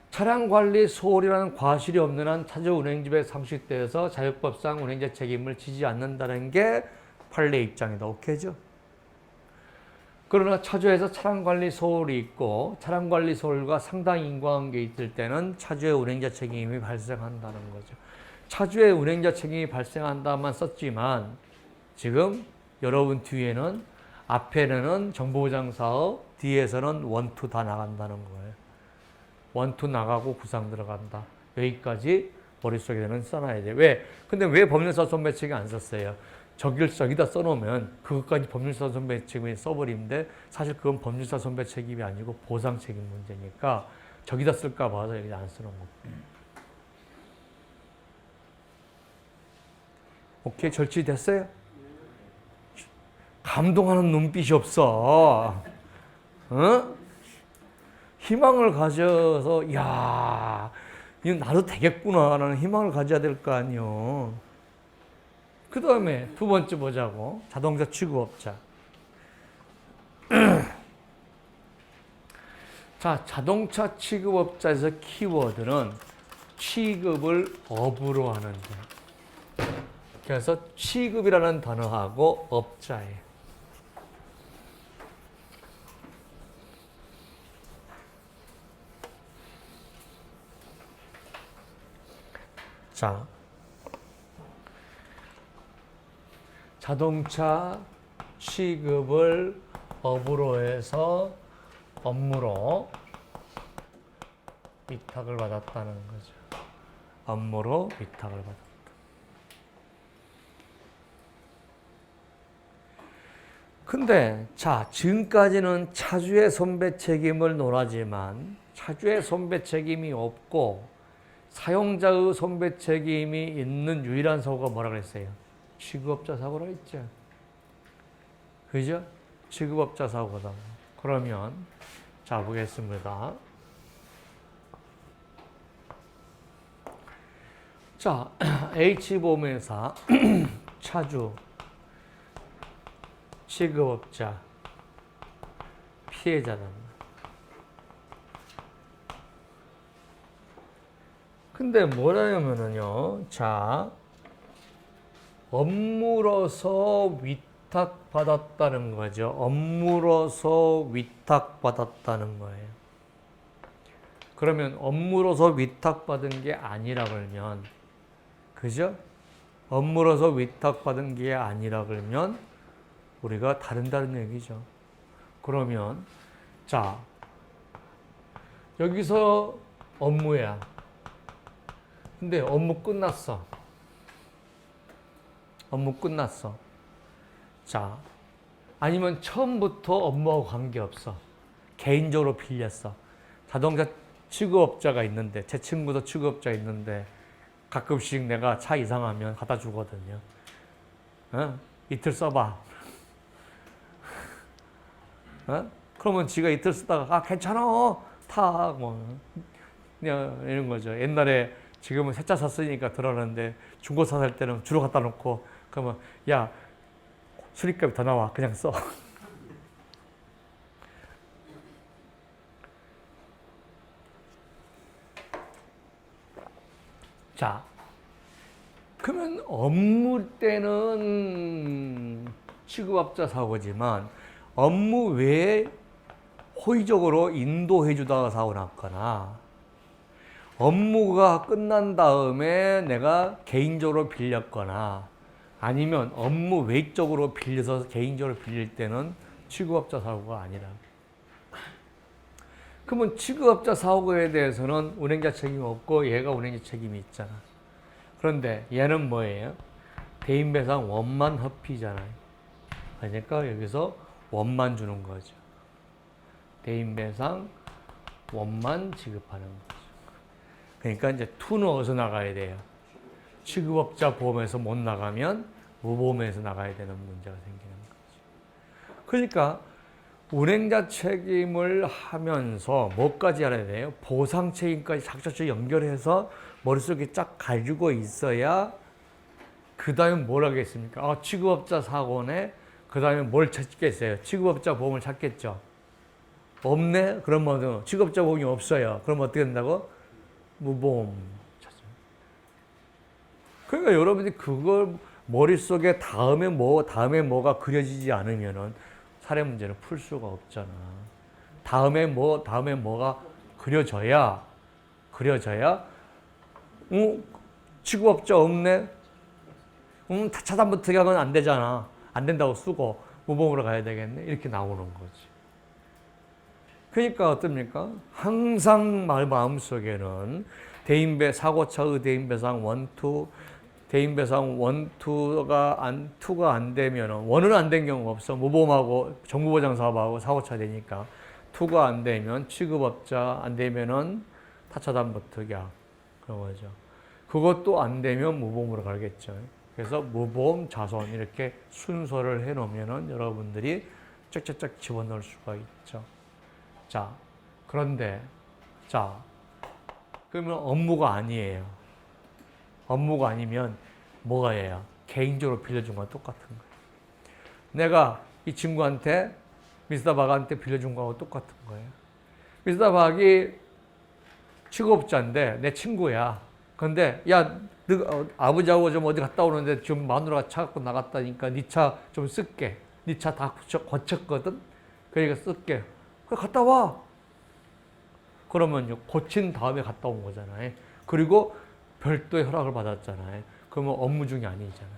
차량관리 소홀이라는 과실이 없는 한 차주 운행지배 상식대에서 자율법상 운행자 책임을 지지 않는다는 게 판례 입장이다. 오케이죠? 그러나 차주에서 차량관리 소홀이 있고 차량관리 소홀과 상당 인과관계 있을 때는 차주의 운행자 책임이 발생한다는 거죠. 차주의 운행자 책임이 발생한다만 썼지만 지금 여러분 뒤에는 앞에는 정보보장사업, 뒤에서는 원투 다 나간다는 거예요. 원투 나가고 구상 들어간다. 여기까지 머릿속에는 써놔야 돼. 왜? 근데 왜 법률사 손배책이 안 썼어요? 저기다 써놓으면 그것까지 법률사 손배책임에 써버리는데 사실 그건 법률사 손배책임이 아니고 보상 책임 문제니까 저기다 쓸까 봐서 여기 안 써놓은 거예요. 오케이, 절취됐어요? 감동하는 눈빛이 없어. 희망을 가져서 야, 이거 나도 되겠구나라는 희망을 가져야 될 거 아니요. 그 다음에 두 번째 보자고. 자동차 취급업자. 자, 자동차 취급업자에서 키워드는 취급을 업으로 하는데. 그래서 취급이라는 단어하고 업자예요. 자, 자동차 취급을 업으로 해서 업무로 위탁을 받았다는 거죠. 업무로 위탁을 받았다. 근데 자, 지금까지는 차주의 손배 책임을 논하지만 차주의 손배 책임이 없고 사용자의 손배 책임이 있는 유일한 사고가 뭐라 그랬어요? 취급업자 사고라 했죠. 그죠? 취급업자 사고다. 그러면 자, 보겠습니다. 자, H보험회사 차주 취급업자 피해자다. 근데 뭐라냐면은요, 자, 업무로서 위탁받았다는 거죠. 업무로서 위탁받았다는 거예요. 그러면 업무로서 위탁받은 게 아니라 그러면, 그죠? 업무로서 위탁받은 게 아니라 그러면 우리가 다른 얘기죠. 그러면 자, 여기서 업무야. 근데 업무 끝났어. 업무 끝났어. 자, 아니면 처음부터 업무하고 관계없어. 개인적으로 빌렸어. 자동차 취급업자가 있는데, 제 친구도 취급업자 있는데 가끔씩 내가 차 이상하면 갖다 주거든요. 어? 이틀 써봐. 어? 그러면 지가 이틀 쓰다가 아 괜찮아 타 뭐 그냥 이런 거죠. 옛날에 지금은 새 차 샀으니까 들어가는데 중고차 살 때는 주로 갖다 놓고 그러면 야 수리값이 더 나와 그냥 써. 자, 그러면 업무 때는 취급업자 사고지만 업무 외에 호의적으로 인도해 주다가 사고 났거나 업무가 끝난 다음에 내가 개인적으로 빌렸거나 아니면 업무 외적으로 빌려서 개인적으로 빌릴 때는 취급업자 사고가 아니라. 그러면 취급업자 사고에 대해서는 운행자 책임이 없고 얘가 운행자 책임이 있잖아. 그런데 얘는 뭐예요? 대인배상 원만 hợp批잖아요. 그러니까 여기서 원만 주는 거죠. 대인배상 원만 지급하는 거죠. 그러니까 이제 투는 어디서 나가야 돼요? 취급업자 보험에서 못 나가면 무보험에서 나가야 되는 문제가 생기는 거죠. 그러니까 운행자 책임을 하면서 뭐까지 알아야 돼요? 보상 책임까지 작작작 연결해서 머릿속에 쫙 가지고 있어야 그 다음에 뭘 하겠습니까? 아, 취급업자 사고네. 그 다음에 뭘 찾겠어요? 취급업자 보험을 찾겠죠. 없네? 그러면 취급업자 보험이 없어요. 그럼 어떻게 된다고? 무보험 찾습니다. 그러니까 여러분들이 그걸 머릿속에 다음에 뭐가 그려지지 않으면은 사례 문제를 풀 수가 없잖아. 다음에 뭐가 그려져야, 취급업자 없네? 차단부터 하면 안 되잖아. 안 된다고 쓰고 무보험으로 가야 되겠네. 이렇게 나오는 거지. 그러니까 어떻습니까? 항상 마음속에는 사고차의 대인배상 원투, 대인배상 원투가 안 되면 원은 안 된 경우가 없어. 무보험하고 정부보장사업하고 사고차 되니까 투가 안 되면 취급업자 안 되면은 타차단부터 계약 그런 거죠. 그것도 안 되면 무보험으로 가겠죠. 그래서 무보험 자손 이렇게 순서를 해놓으면은 여러분들이 쫙쫙쫙 집어넣을 수가 있죠. 자, 그런데 그러면 업무가 아니에요. 업무가 아니면 뭐가 해요? 개인적으로 빌려준 건 똑같은 거예요. 내가 이 친구한테 미스터 박한테 빌려준 거하고 똑같은 거예요. 미스터 박이 취급업자인데 내 친구야. 근데 야, 너 아버지하고 좀 어디 갔다 오는데 지금 마누라가 차 갖고 나갔다니까 네 차 좀 쓸게. 네 차 다 고쳤거든. 그러니까 쓸게. 그래 갔다 와. 그러면 고친 다음에 갔다 온 거잖아요. 그리고 별도의 허락을 받았잖아요. 그러면 업무 중이 아니잖아요.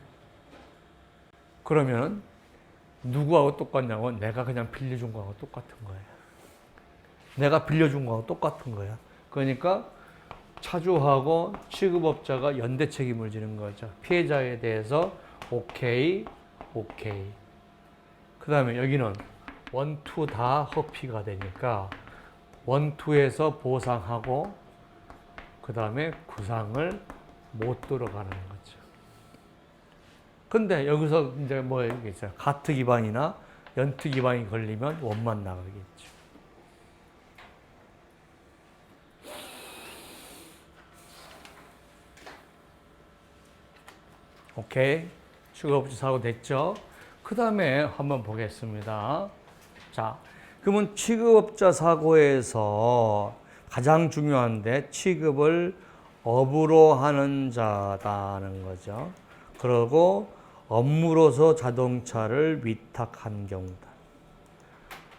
그러면 누구하고 똑같냐고 내가 그냥 빌려준 거하고 똑같은 거예요. 내가 빌려준 거하고 똑같은 거야. 그러니까 차주하고 취급업자가 연대 책임을 지는 거죠. 피해자에 대해서 오케이, 오케이. 그 다음에 여기는 원투 다 허피가 되니까 원투에서 보상하고 그 다음에 구상을 못 들어가는 거죠. 근데 여기서 이제 뭐 있어요? 가트 기반이나 연투 기반이 걸리면 원만 나가겠죠. 오케이. 취급업자 사고 됐죠? 그 다음에 한번 보겠습니다. 자, 그러면 취급업자 사고에서 가장 중요한데 취급을 업으로 하는 자다는 거죠. 그리고 업무로서 자동차를 위탁한 경우다.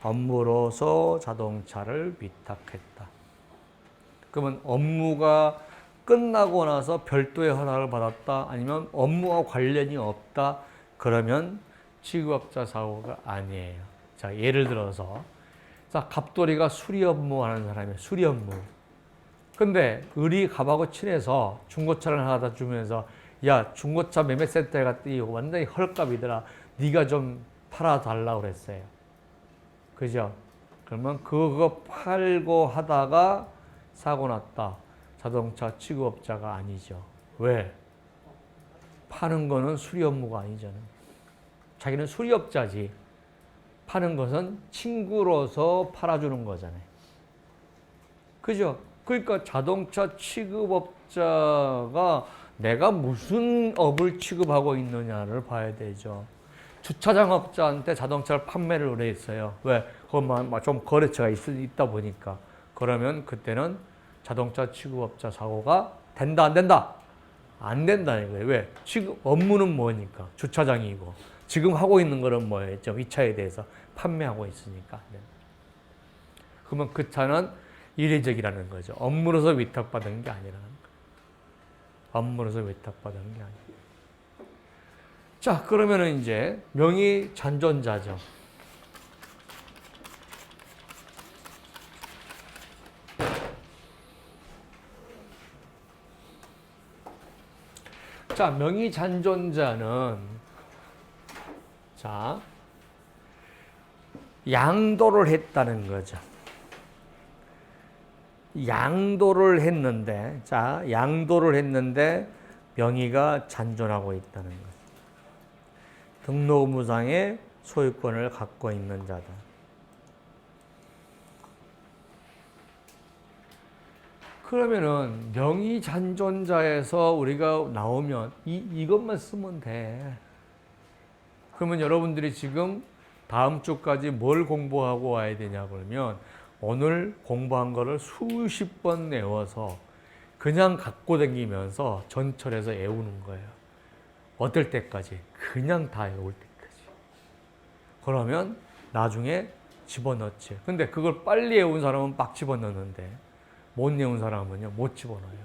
업무로서 자동차를 위탁했다. 그러면 업무가 끝나고 나서 별도의 허락을 받았다. 아니면 업무와 관련이 없다. 그러면 취급업자 사고가 아니에요. 자, 예를 들어서 자, 갑돌이가 수리 업무 하는 사람이에요. 수리 업무. 근데 을이 갑하고 친해서 중고차를 하나 주면서 야, 중고차 매매센터에 갔더니 완전히 헐값이더라. 네가 좀 팔아달라고 그랬어요. 그죠? 그러면 그거 팔고 하다가 사고 났다. 자동차 취급업자가 아니죠. 왜? 파는 거는 수리 업무가 아니잖아요. 자기는 수리업자지. 파는 것은 친구로서 팔아주는 거잖아요. 그죠? 그러니까 자동차 취급업자가 내가 무슨 업을 취급하고 있느냐를 봐야 되죠. 주차장업자한테 자동차를 판매를 오래 했어요. 왜? 그것만 좀 거래처가 있다 보니까. 그러면 그때는 자동차 취급업자 사고가 된다, 안 된다? 안 된다는 거예요. 왜? 취급 업무는 뭐니까? 주차장이고. 지금 하고 있는 거는 뭐예요? 이 차에 대해서 판매하고 있으니까. 그러면 그 차는 이례적이라는 거죠. 업무로서 위탁받은 게 아니라는 거예요. 업무로서 위탁받은 게 아니에요. 자, 그러면은 이제 명의 잔존자죠. 자, 명의 잔존자는 자, 양도를 했다는 거죠. 양도를 했는데, 자, 양도를 했는데 명의가 잔존하고 있다는 거죠. 등록의무상의 소유권을 갖고 있는 자다. 그러면은 명의 잔존자에서 우리가 나오면 이것만 쓰면 돼. 그러면 여러분들이 지금 다음 주까지 뭘 공부하고 와야 되냐 그러면 오늘 공부한 거를 수십 번 외워서 그냥 갖고 다니면서 전철에서 외우는 거예요. 어떨 때까지? 그냥 다 외울 때까지. 그러면 나중에 집어넣지. 근데 그걸 빨리 외운 사람은 막 집어넣는데 못 외운 사람은요, 못 집어넣어요.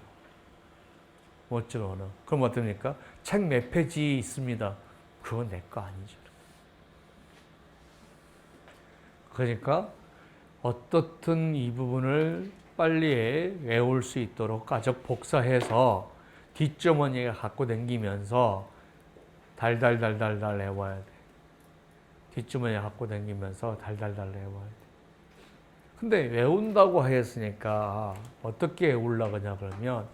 못 집어넣어. 그럼 어떻습니까? 책 몇 페이지 있습니다. 그건 내 거 아니죠. 그러니까 어떻든 이 부분을 빨리 외울 수 있도록 가적 복사해서 뒷주머니에 갖고 다니면서 달달달달달 외워야 돼. 뒷주머니에 갖고 다니면서 달달달 외워야 돼. 근데 외운다고 했으니까 어떻게 외우려고 그러냐 그러면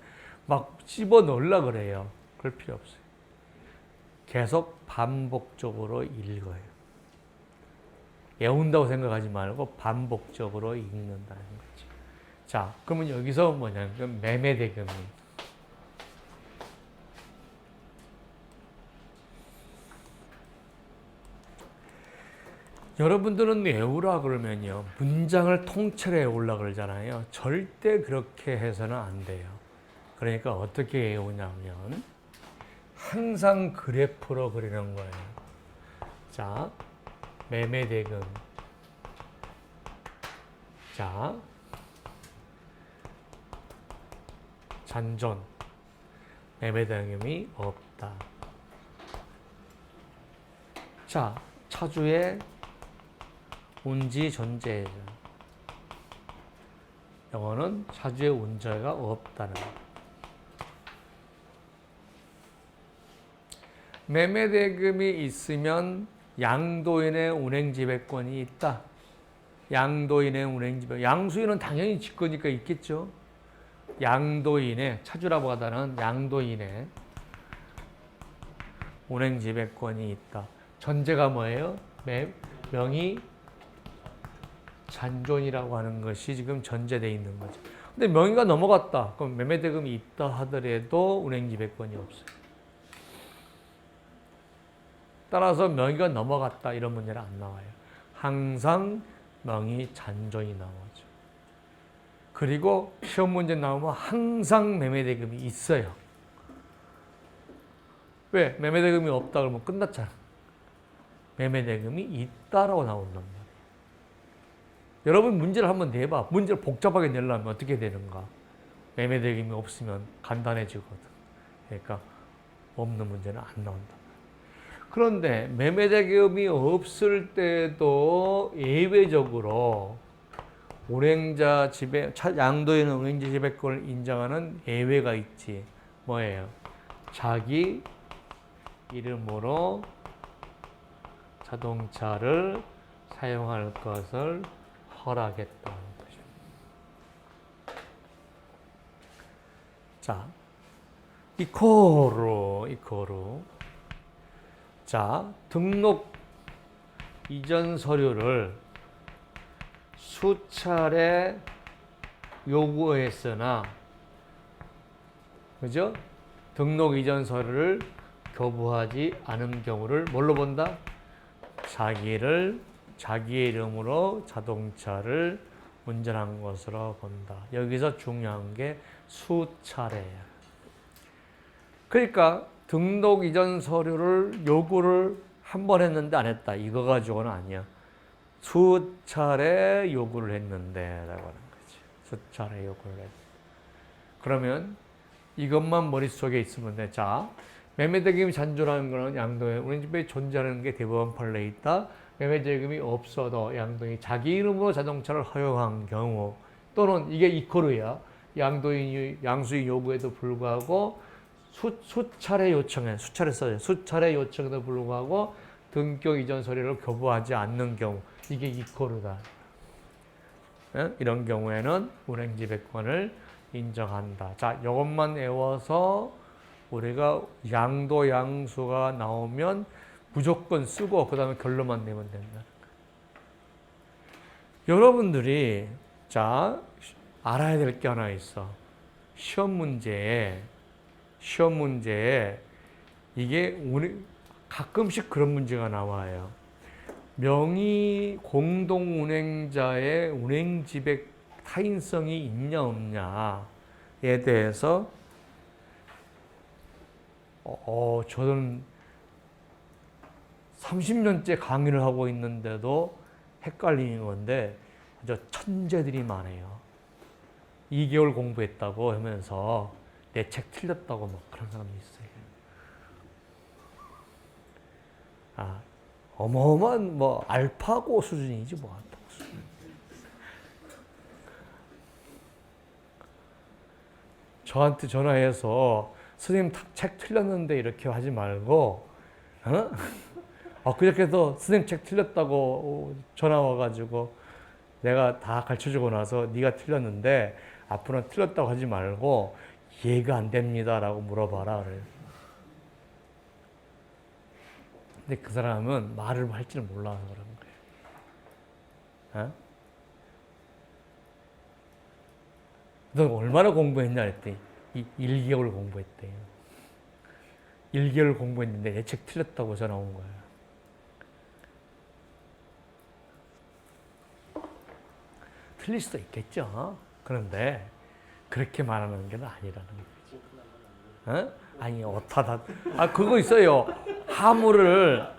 막 집어넣으려고 그래요. 그럴 필요 없어요. 계속 반복적으로 읽어요. 외운다고 생각하지 말고 반복적으로 읽는다는 거죠. 자, 그러면 여기서 뭐냐면 매매대금이. 여러분들은 외우라 그러면요. 문장을 통째로 외우려고 그러잖아요. 절대 그렇게 해서는 안 돼요. 그러니까 어떻게 외우냐면 항상 그래프로 그리는 거예요. 자, 매매대금. 자, 잔존. 매매대금이 없다. 자, 차주의 운지 존재죠. 영어는 차주의 운자가 없다는 것. 매매대금이 있으면 양도인의 운행지배권이 있다. 양도인의 운행지배. 양수인은 당연히 직권이니까 있겠죠. 양도인의, 차주라고 하다는 양도인의 운행지배권이 있다. 전제가 뭐예요? 명의 잔존이라고 하는 것이 지금 전제되어 있는 거죠. 근데 명의가 넘어갔다. 그럼 매매대금이 있다 하더라도 운행지배권이 없어요. 따라서 명의가 넘어갔다 이런 문제는 안 나와요. 항상 명의 잔존이 나오죠. 그리고 시험 문제 나오면 항상 매매대금이 있어요. 왜? 매매대금이 없다 그러면 끝났잖아. 매매대금이 있다라고 나온단 말이에요. 여러분 문제를 한번 내봐. 문제를 복잡하게 내려면 어떻게 되는가? 매매대금이 없으면 간단해지거든. 그러니까 없는 문제는 안 나온다. 그런데 매매대금이 없을 때도 예외적으로 운행자 지배, 양도인은 운행자 지배권을 인정하는 예외가 있지. 뭐예요? 자기 이름으로 자동차를 사용할 것을 허락했다는 거죠. 자, 이코로. 자, 등록 이전 서류를 수차례 요구했으나, 그죠? 등록 이전 서류를 교부하지 않은 경우를 뭘로 본다? 자기의 이름으로 자동차를 운전한 것으로 본다. 여기서 중요한 게 수차례야. 그러니까 등록 이전 서류를 요구를 한 번 했는데 안 했다. 이거 가지고는 아니야. 수차례 요구를 했는데 라고 하는 거지. 수차례 요구를 했다. 그러면 이것만 머릿속에 있으면 돼. 자, 매매대금이 잔존하는 거는 양도에 우리 집에 존재하는 게 대법원 판례에 있다. 매매대금이 없어도 양도인이 자기 이름으로 자동차를 허용한 경우 또는 이게 이코르야. 양수인 요구에도 불구하고 수차례 요청해. 수차례 써요. 수차례 요청에도 불구하고 등격 이전 서류를 교부하지 않는 경우 이게 이코르다. 이런 경우에는 운행지배권을 인정한다. 자, 이것만 외워서 우리가 양도 양수가 나오면 무조건 쓰고 그 다음에 결론만 내면 된다. 여러분들이 자 알아야 될 게 하나 있어. 시험 문제에 이게 가끔씩 그런 문제가 나와요. 명의 공동운행자의 운행지배 타인성이 있냐 없냐에 대해서 저는 30년째 강의를 하고 있는데도 헷갈리는 건데 저 천재들이 많아요. 2개월 공부했다고 하면서 내 책 틀렸다고 막 그런 사람이 있어요. 어마어마한 뭐 알파고 수준이지 뭐 알파고 수준. 저한테 전화해서 선생님 책 틀렸는데 이렇게 하지 말고 그저께도 선생님 책 틀렸다고 전화 와가지고 내가 다 가르쳐주고 나서 네가 틀렸는데 앞으로는 틀렸다고 하지 말고 이해가 안 됩니다라고 물어봐라 그래요. 근데 그 사람은 말을 할 줄 몰라서 그런 거예요. 너 얼마나 공부했냐 했더니 1개월 공부했대요. 1개월 공부했는데 내 책 틀렸다고 전화 온 거예요. 틀릴 수도 있겠죠. 그런데 그렇게 말하는 게 아니라는 거죠. 아니 어타다. 그거 있어요. 하물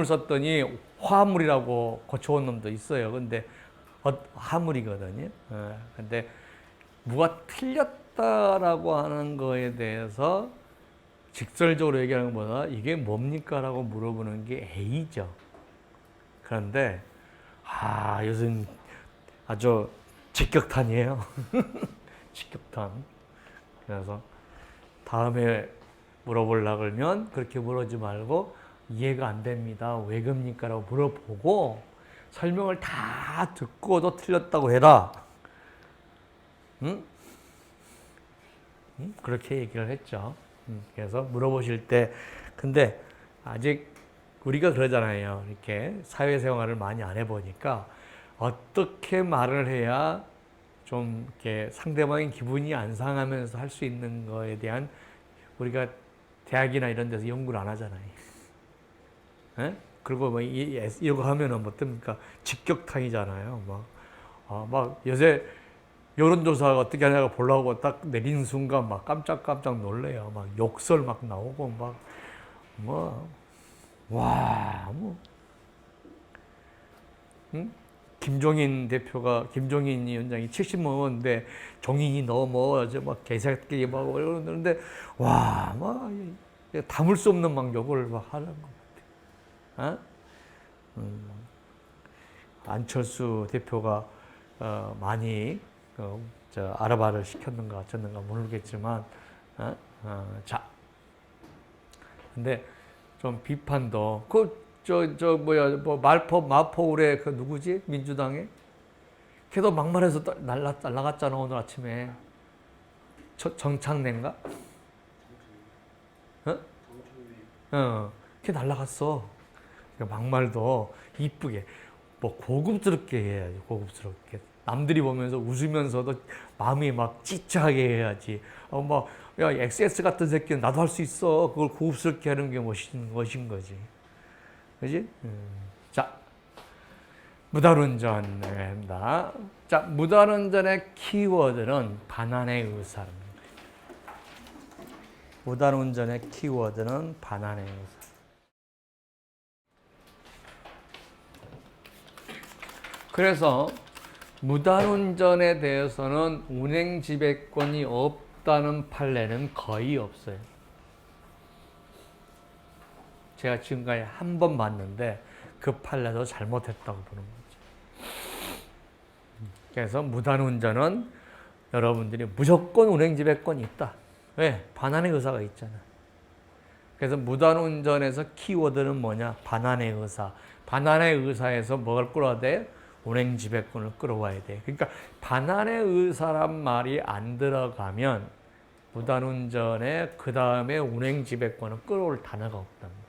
썼더니 화물이라고 고쳐온 놈도 있어요. 근데 하물이거든요. 근데 뭐가 틀렸다라고 하는 거에 대해서 직설적으로 얘기하는 것보다 이게 뭡니까? 라고 물어보는 게 A죠. 그런데 요즘 아주 직격탄이에요. 직격탄. 그래서 다음에 물어보려고 그러면 그렇게 물어보지 말고 이해가 안 됩니다. 왜 그럽니까? 라고 물어보고 설명을 다 듣고도 틀렸다고 해라. 응? 그렇게 얘기를 했죠. 그래서 물어보실 때 근데 아직 우리가 그러잖아요. 이렇게 사회생활을 많이 안 해보니까 어떻게 말을 해야 좀 이렇게 상대방의 기분이 안 상하면서 할 수 있는 거에 대한 우리가 대학이나 이런 데서 연구를 안 하잖아요. 에? 그리고 뭐 이거 하면은 뭐 뜹니까? 직격탄이잖아요. 막 요새 여론조사가 어떻게 하냐고 보려고 딱 내린 순간 막 깜짝 놀래요. 막 욕설 막 나오고 응? 김종인 위원장이 70 먹었는데 종인이 너무 막 개새끼 막 이러는데 막 담을 수 없는 막 욕을 막 하는 것 같아. 안철수 대표가 많이 아르바를 시켰는가 어쩌는가 모르겠지만 자 근데 좀 비판도 마포울의 그 누구지 민주당에 걔도 막말해서 날라갔잖아 오늘 아침에 정창래인가? 걔 날라갔어. 그러니까 막말도 이쁘게 고급스럽게 해야지. 고급스럽게 남들이 보면서 웃으면서도 마음이 막 찌릿하게 해야지. 야 XS 같은 새끼는 나도 할 수 있어. 그걸 고급스럽게 하는 게 멋인 거지. 그지? 자, 무단운전입니다. 자, 무단운전의 키워드는 반환의 의사입니다. 무단운전의 키워드는 반환의 의사. 그래서 무단운전에 대해서는 운행지배권이 없다는 판례는 거의 없어요. 제가 지금까지 한 번 봤는데 그 판례도 잘못했다고 보는 거죠. 그래서 무단운전은 여러분들이 무조건 운행지배권이 있다. 왜? 반환의 의사가 있잖아. 그래서 무단운전에서 키워드는 뭐냐? 반환의 의사. 반환의 의사에서 뭘 끌어야 돼? 운행지배권을 끌어와야 돼. 그러니까 반환의 의사란 말이 안 들어가면 무단운전에 그 다음에 운행지배권을 끌어올 단어가 없단 말이야.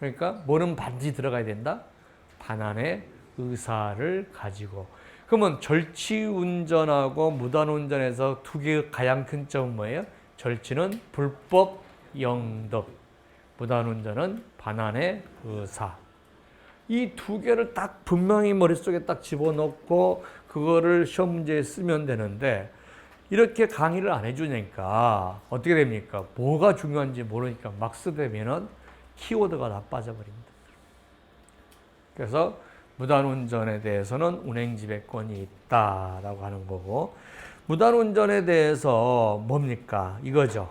그러니까 뭐는 반드시 들어가야 된다? 반환의 의사를 가지고. 그러면 절취운전하고 무단운전에서 두 개의 가장 큰 점은 뭐예요? 절취는 불법 영득, 무단운전은 반환의 의사. 이 두 개를 딱 분명히 머릿속에 딱 집어넣고 그거를 시험 문제에 쓰면 되는데 이렇게 강의를 안 해주니까 어떻게 됩니까? 뭐가 중요한지 모르니까 막 쓰되면은 키워드가 다 빠져버립니다. 그래서 무단운전에 대해서는 운행지배권이 있다라고 하는 거고, 무단운전에 대해서 뭡니까? 이거죠.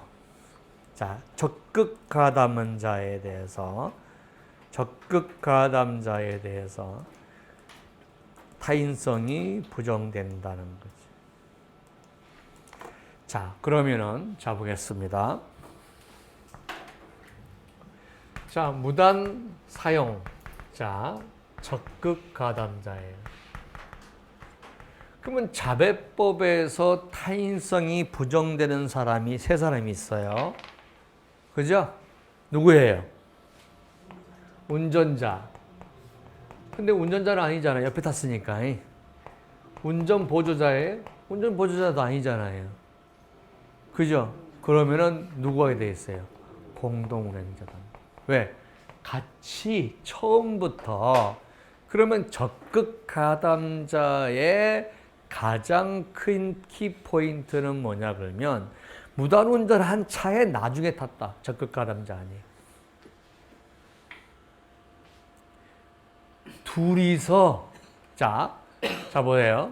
자, 적극가담자에 대해서 타인성이 부정된다는 거죠. 자, 그러면은 자 보겠습니다. 자, 무단 사용. 자, 적극 가담자예요. 그러면 자배법에서 타인성이 부정되는 사람이 세 사람이 있어요. 그죠? 누구예요? 운전자. 근데 운전자는 아니잖아요. 옆에 탔으니까. 운전보조자예요? 운전보조자도 아니잖아요. 그죠? 그러면은 누구가 돼 있어요? 공동운행자다. 왜? 같이 처음부터. 그러면 적극 가담자의 가장 큰 키포인트는 뭐냐 그러면 무단운전한 차에 나중에 탔다. 적극 가담자 아니에요. 둘이서 자 보세요.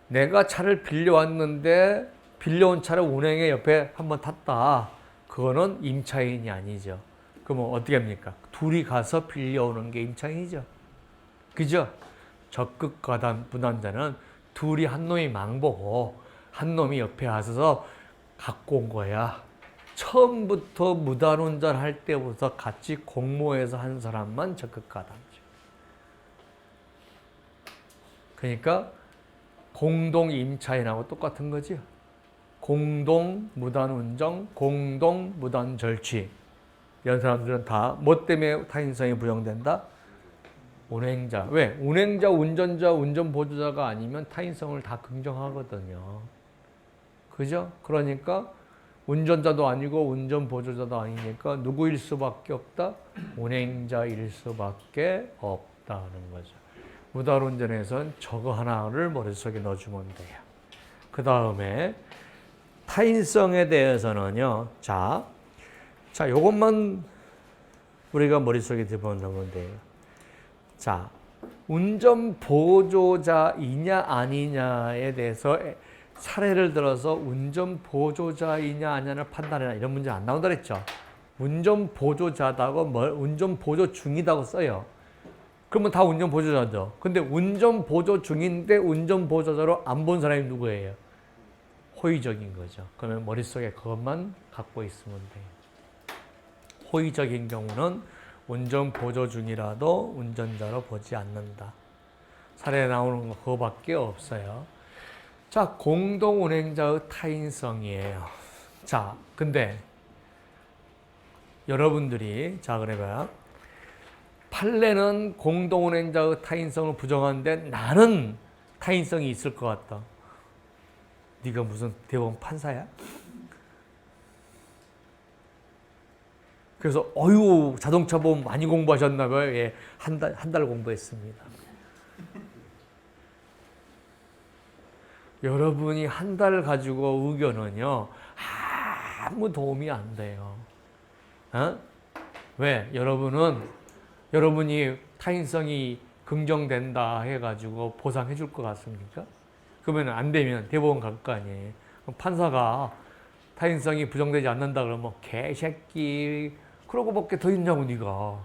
내가 차를 빌려왔는데 빌려온 차를 운행해 옆에 한번 탔다. 그거는 임차인이 아니죠. 그러면 어떻게 합니까? 둘이 가서 빌려오는 게 임차인이죠. 그죠? 적극 가담 분담자는 둘이 한 놈이 망보고 한 놈이 옆에 와서 갖고 온 거야. 처음부터 무단운전 할 때부터 같이 공모해서 한 사람만 적극 가담이죠. 그러니까 공동 임차인하고 똑같은 거죠. 공동 무단운전, 공동 무단절취. 이런 사람들은 다 뭐 때문에 타인성이 부정된다? 운행자. 왜? 운행자, 운전자, 운전보조자가 아니면 타인성을 다 긍정하거든요. 그죠? 그러니까 운전자도 아니고 운전보조자도 아니니까 누구일 수밖에 없다? 운행자일 수밖에 없다는 거죠. 무단운전에선 저거 하나를 머릿속에 넣어주면 돼요. 그 다음에 타인성에 대해서는요. 자, 요것만 우리가 머릿속에 집어넣으면 돼요. 자, 운전보조자이냐 아니냐에 대해서 사례를 들어서 운전보조자이냐 아니냐를 판단해라 이런 문제 안 나온다 그랬죠. 운전보조자다고 운전보조 중이다고 써요. 그러면 다 운전보조자죠. 근데 운전보조 중인데 운전보조자로 안 본 사람이 누구예요? 호의적인 거죠. 그러면 머릿속에 그것만 갖고 있으면 돼요. 호의적인 경우는 운전보조 중이라도 운전자로 보지 않는다. 사례에 나오는 거 그거밖에 없어요. 자, 공동운행자의 타인성이에요. 자, 근데 여러분들이 자 그래봐요. 판례는 공동운행자의 타인성을 부정하는데 나는 타인성이 있을 것 같다. 네가 무슨 대법원 판사야? 그래서 어유 자동차 보험 많이 공부하셨나 봐요. 예, 한 달 공부했습니다. 여러분이 한 달 가지고 의견은요 아무 도움이 안 돼요. 어? 왜? 여러분이 타인성이 긍정된다 해가지고 보상해 줄 것 같습니까? 그러면 안 되면 대법원 갈 거 아니에요. 그럼 판사가 타인성이 부정되지 않는다 그러면 개새끼 그러고밖에 더 있냐고 네가.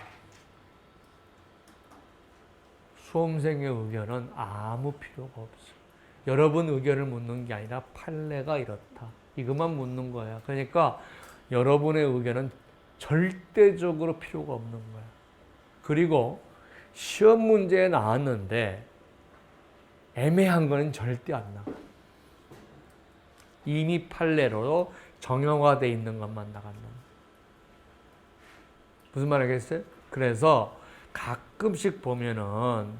수험생의 의견은 아무 필요가 없어. 여러분 의견을 묻는 게 아니라 판례가 이렇다. 이것만 묻는 거야. 그러니까 여러분의 의견은 절대적으로 필요가 없는 거야. 그리고 시험 문제에 나왔는데 애매한 거는 절대 안 나가. 이미 판례로 정형화되어 있는 것만 나간다. 무슨 말 하겠어요? 그래서 가끔씩 보면은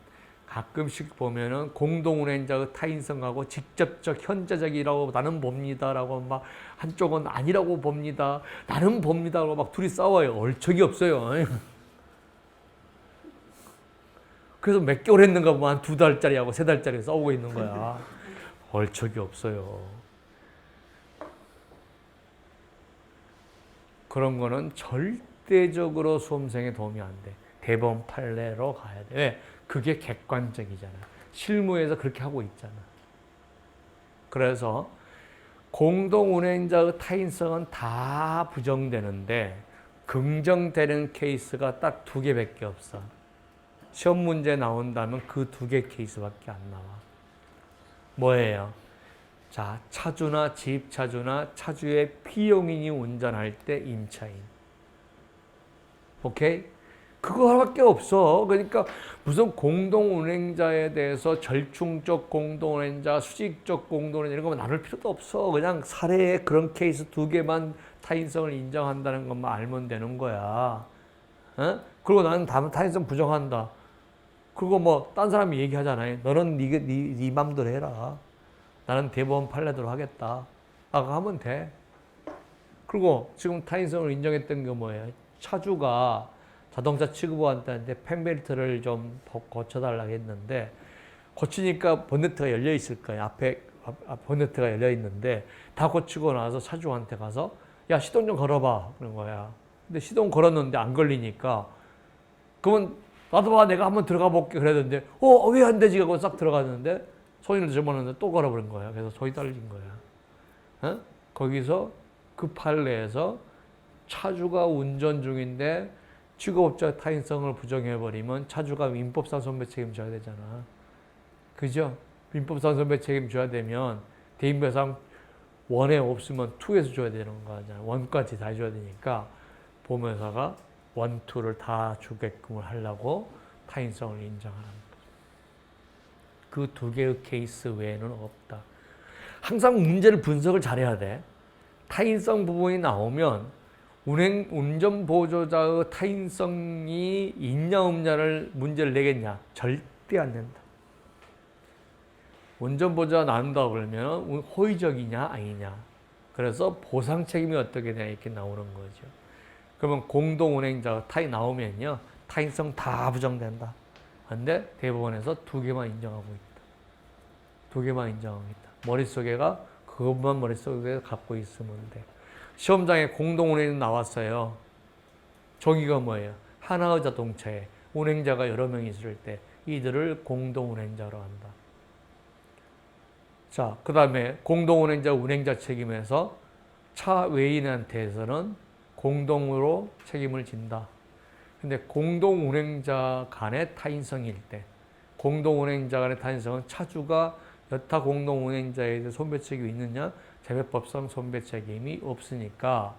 공동운행자의 타인성하고 직접적 현재적이라고 나는 봅니다라고 막 한쪽은 아니라고 봅니다. 나는 봅니다라고 막 둘이 싸워요. 얼척이 없어요. 그래서 몇 개월 했는가 보면 한 2달짜리하고 3달짜리 싸우고 있는 거야. 얼척이 없어요. 그런 거는 절대적으로 수험생에 도움이 안 돼. 대법원 판례로 가야 돼. 왜? 그게 객관적이잖아. 실무에서 그렇게 하고 있잖아. 그래서 공동운행자의 타인성은 다 부정되는데 긍정되는 케이스가 딱 2개밖에 없어. 시험 문제 나온다면 그 2개 케이스밖에 안 나와. 뭐예요? 자, 차주나 지입차주나 차주의 피용인이 운전할 때 임차인. 오케이? 그거밖에 없어. 그러니까 무슨 공동운행자에 대해서 절충적 공동운행자, 수직적 공동운행자 이런 거 나눌 필요도 없어. 그냥 사례에 그런 케이스 2개만 타인성을 인정한다는 것만 알면 되는 거야. 어? 그리고 나는 타인성 부정한다. 그리고 뭐 딴 사람이 얘기하잖아요. 너는 네 맘대로 해라. 나는 대법원 판례대로 하겠다. 하면 돼. 그리고 지금 타인성을 인정했던 게 뭐예요? 차주가 자동차 취급원한테 펜벨트를 좀 고쳐달라고 했는데 고치니까 본네트가 열려 있을 거예요. 앞에 본네트가 열려 있는데 다 고치고 나서 차주한테 가서 야 시동 좀 걸어봐 그런 거야. 근데 시동 걸었는데 안 걸리니까 그러면 나도 봐 내가 한번 들어가 볼게 그랬는데 왜 안 되지? 하고 싹 들어갔는데 소인을 집어넣는데 또 걸어버린 거야. 그래서 소이 떨어진 거야. 거기서 그 판례에서 차주가 운전 중인데 취급업자 타인성을 부정해버리면 차주가 민법상 손배 책임져야 되잖아. 그죠? 민법상 손배 책임져야 되면 대인배상 1에 없으면 2에서 줘야 되는 거잖아. 1까지 다 줘야 되니까 보험회사가 1, 2를 다 주게끔을 하려고 타인성을 인정하는 거. 그 두 개의 케이스 외에는 없다. 항상 문제를 분석을 잘해야 돼. 타인성 부분이 나오면 운전보조자의 타인성이 있냐 없냐를 문제를 내겠냐? 절대 안 된다. 운전보조자 나온다 그러면 호의적이냐 아니냐. 그래서 보상 책임이 어떻게 되냐 이렇게 나오는 거죠. 그러면 공동운행자가 나오면요. 타인성 다 부정된다. 그런데 대법원에서 2개만 인정하고 있다. 2개만 인정하고 있다. 머릿속에가 그것만 머릿속에 갖고 있으면 돼. 시험장에 공동운행이 나왔어요. 저기가 뭐예요? 하나의 자동차에 운행자가 여러 명 있을 때 이들을 공동운행자로 한다. 자, 그 다음에 공동운행자 운행자 책임에서 차 외인한테서는 공동으로 책임을 진다. 근데 공동운행자 간의 타인성일 때, 공동운행자 간의 타인성은 차주가 여타 공동운행자에 대해 손배 책임이 있느냐? 재배법상 손배 책임이 없으니까,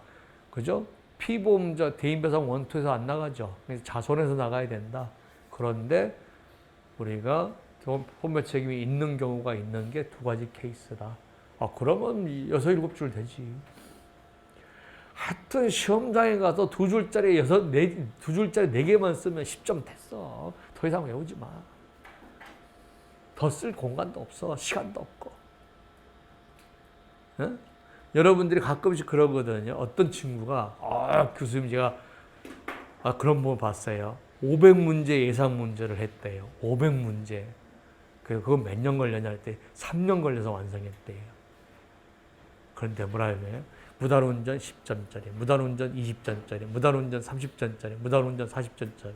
그죠? 피보험자 대인배상 1, 2에서 안 나가죠. 그래서 자손에서 나가야 된다. 그런데 우리가 손배 책임이 있는 경우가 있는 게 2가지 케이스다. 그러면 6, 7줄 되지. 하여튼 시험장에 가서 2줄짜리 2줄짜리 4개만 쓰면 10점 됐어. 더 이상 외우지 마. 더 쓸 공간도 없어. 시간도 없고. 응? 여러분들이 가끔씩 그러거든요. 어떤 친구가 교수님 제가 그런 부분 봤어요. 500문제 예상 문제를 했대요. 500문제. 그거 몇 년 걸렸냐 할 때 3년 걸려서 완성했대요. 그런데 뭐라면 무단운전 10점짜리, 무단운전 20점짜리, 무단운전 30점짜리, 무단운전 40점짜리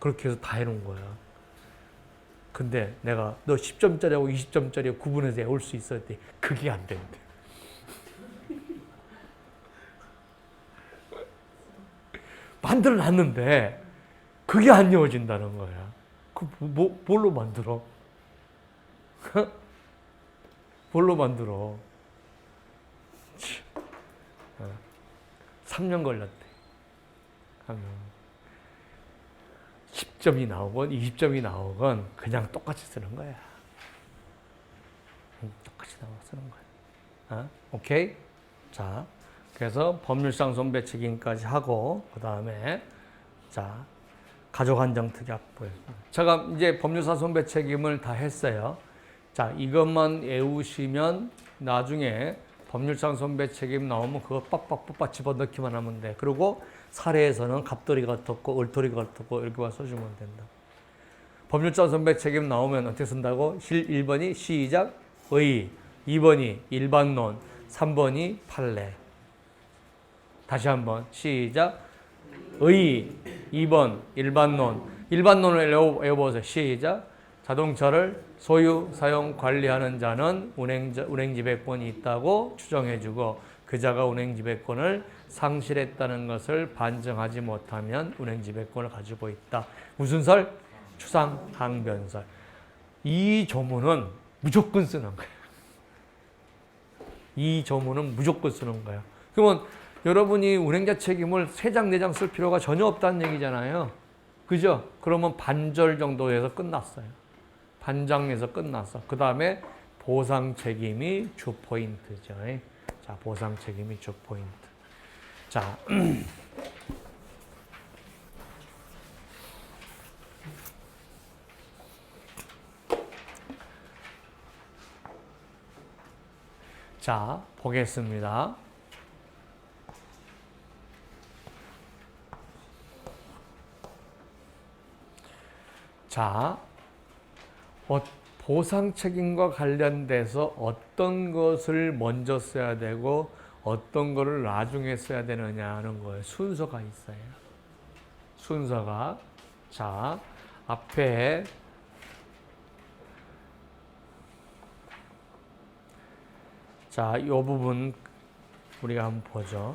그렇게 해서 다 해놓은 거야. 근데 내가 너 10점짜리하고 20점짜리 구분해서 외울 수 있어 했더니 그게 안 된대. 만들어놨는데 그게 안 외워진다는 거야. 그 뭘로 만들어? 뭘로 만들어? 3년 걸렸대. 10점이 나오건 20점이 나오건 그냥 똑같이 쓰는 거야. 똑같이 쓰는 거야. 오케이? 자, 그래서 법률상 손배 책임까지 하고 그 다음에 자 가족안정특약 보였습니다. 제가 이제 법률상 손배 책임을 다 했어요. 자, 이것만 외우시면 나중에 법률상 손배 책임 나오면 그거 빡빡 집어넣기만 하면 돼. 그리고 사례에서는 갑돌이가 어떻고 얼토리가 어떻고 이렇게만 써주면 된다. 법률상 손배 책임 나오면 어떻게 쓴다고? 1번이 시작 의, 2번이 일반론, 3번이 판례. 다시 한번 시작 의, 2번 일반론. 일반론을 외워보세요. 시작 자동차를 소유, 사용, 관리하는 자는 운행지배권이 있다고 추정해주고 그 자가 운행지배권을 상실했다는 것을 반증하지 못하면 운행지배권을 가지고 있다. 무슨 설? 추상항변설. 이 조문은 무조건 쓰는 거예요. 이 조문은 무조건 쓰는 거예요. 그러면 여러분이 운행자 책임을 3장, 4장 쓸 필요가 전혀 없다는 얘기잖아요. 그죠? 그러면 반절 정도에서 끝났어요. 반장에서 끝났어. 그 다음에 보상 책임이 주 포인트죠. 자, 보상 책임이 주 포인트. 자, 자, 보겠습니다. 자, 보상 책임과 관련돼서 어떤 것을 먼저 써야 되고 어떤 것을 나중에 써야 되느냐 하는 거예요. 순서가 있어요. 순서가. 자, 앞에 자, 이 부분 우리가 한번 보죠.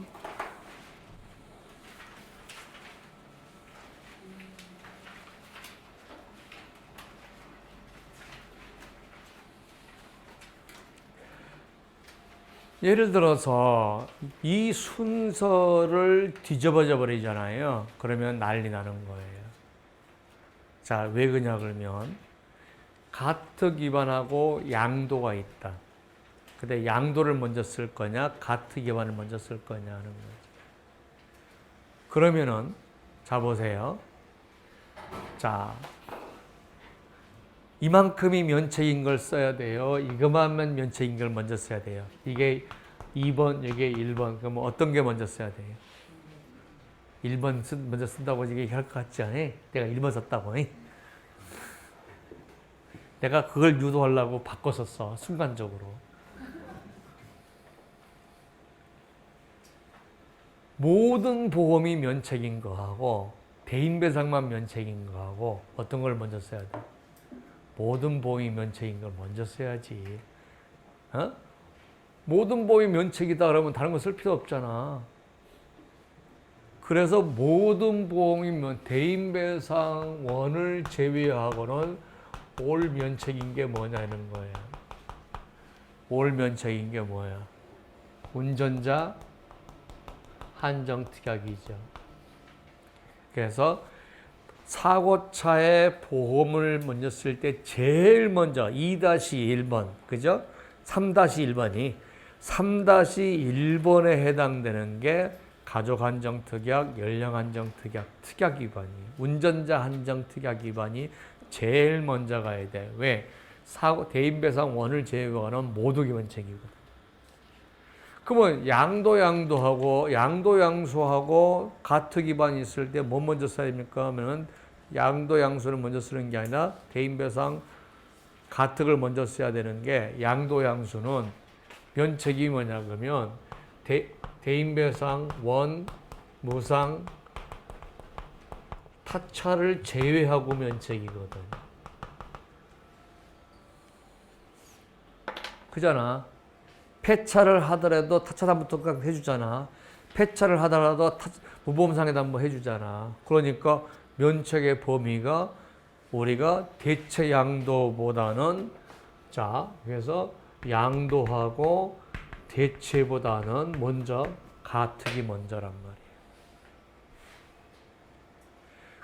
예를 들어서 이 순서를 뒤집어져 버리잖아요. 그러면 난리 나는 거예요. 자, 왜 그러냐 그러면 가트 기반하고 양도가 있다. 근데 양도를 먼저 쓸 거냐, 가트 기반을 먼저 쓸 거냐 하는 거죠. 그러면은 자 보세요. 자, 이만큼이 면책인 걸 써야 돼요. 이것만면 면책인 걸 먼저 써야 돼요. 이게 2번, 이게 1번. 그럼 어떤 게 먼저 써야 돼요? 1번 먼저 쓴다고 이게 할 것 같지 않아? 내가 1번 썼다고. 내가 그걸 유도하려고 바꿨었어. 순간적으로. 모든 보험이 면책인 거하고 대인배상만 면책인 거하고 어떤 걸 먼저 써야 돼? 모든 보험이 면책인 걸 먼저 써야지. 어? 모든 보험이 면책이다 그러면 다른 거 쓸 필요 없잖아. 그래서 모든 보험이면 대인배상원을 제외하고는 올 면책인 게 뭐냐는 거야. 올 면책인 게 뭐야? 운전자 한정특약이죠. 그래서 사고차의 보험을 먼저 쓸 때 제일 먼저 2-1번, 그죠? 3-1번이 3-1번에 해당되는 게 가족 한정 특약, 연령 한정 특약, 특약 위반이, 운전자 한정 특약 위반이 제일 먼저 가야 돼. 왜? 대인배상 원을 제외하고는 모두 기본책이거든. 그러면 양도하고 양수하고 가트 기반이 있을 때 뭐 먼저 써야 됩니까? 하면은 양수를 먼저 쓰는 게 아니라 대인배상 가특을 먼저 써야 되는 게 양수는 면책이 뭐냐 그러면 대인배상 원 무상 타차를 제외하고 면책이거든. 그잖아. 폐차를 하더라도 타차담보특약 해주잖아. 폐차를 하더라도 무보험상해담보 해주잖아. 그러니까 면책의 범위가 우리가 대체 양도보다는 자 그래서 양도하고 대체보다는 먼저 가특이 먼저란 말이에요.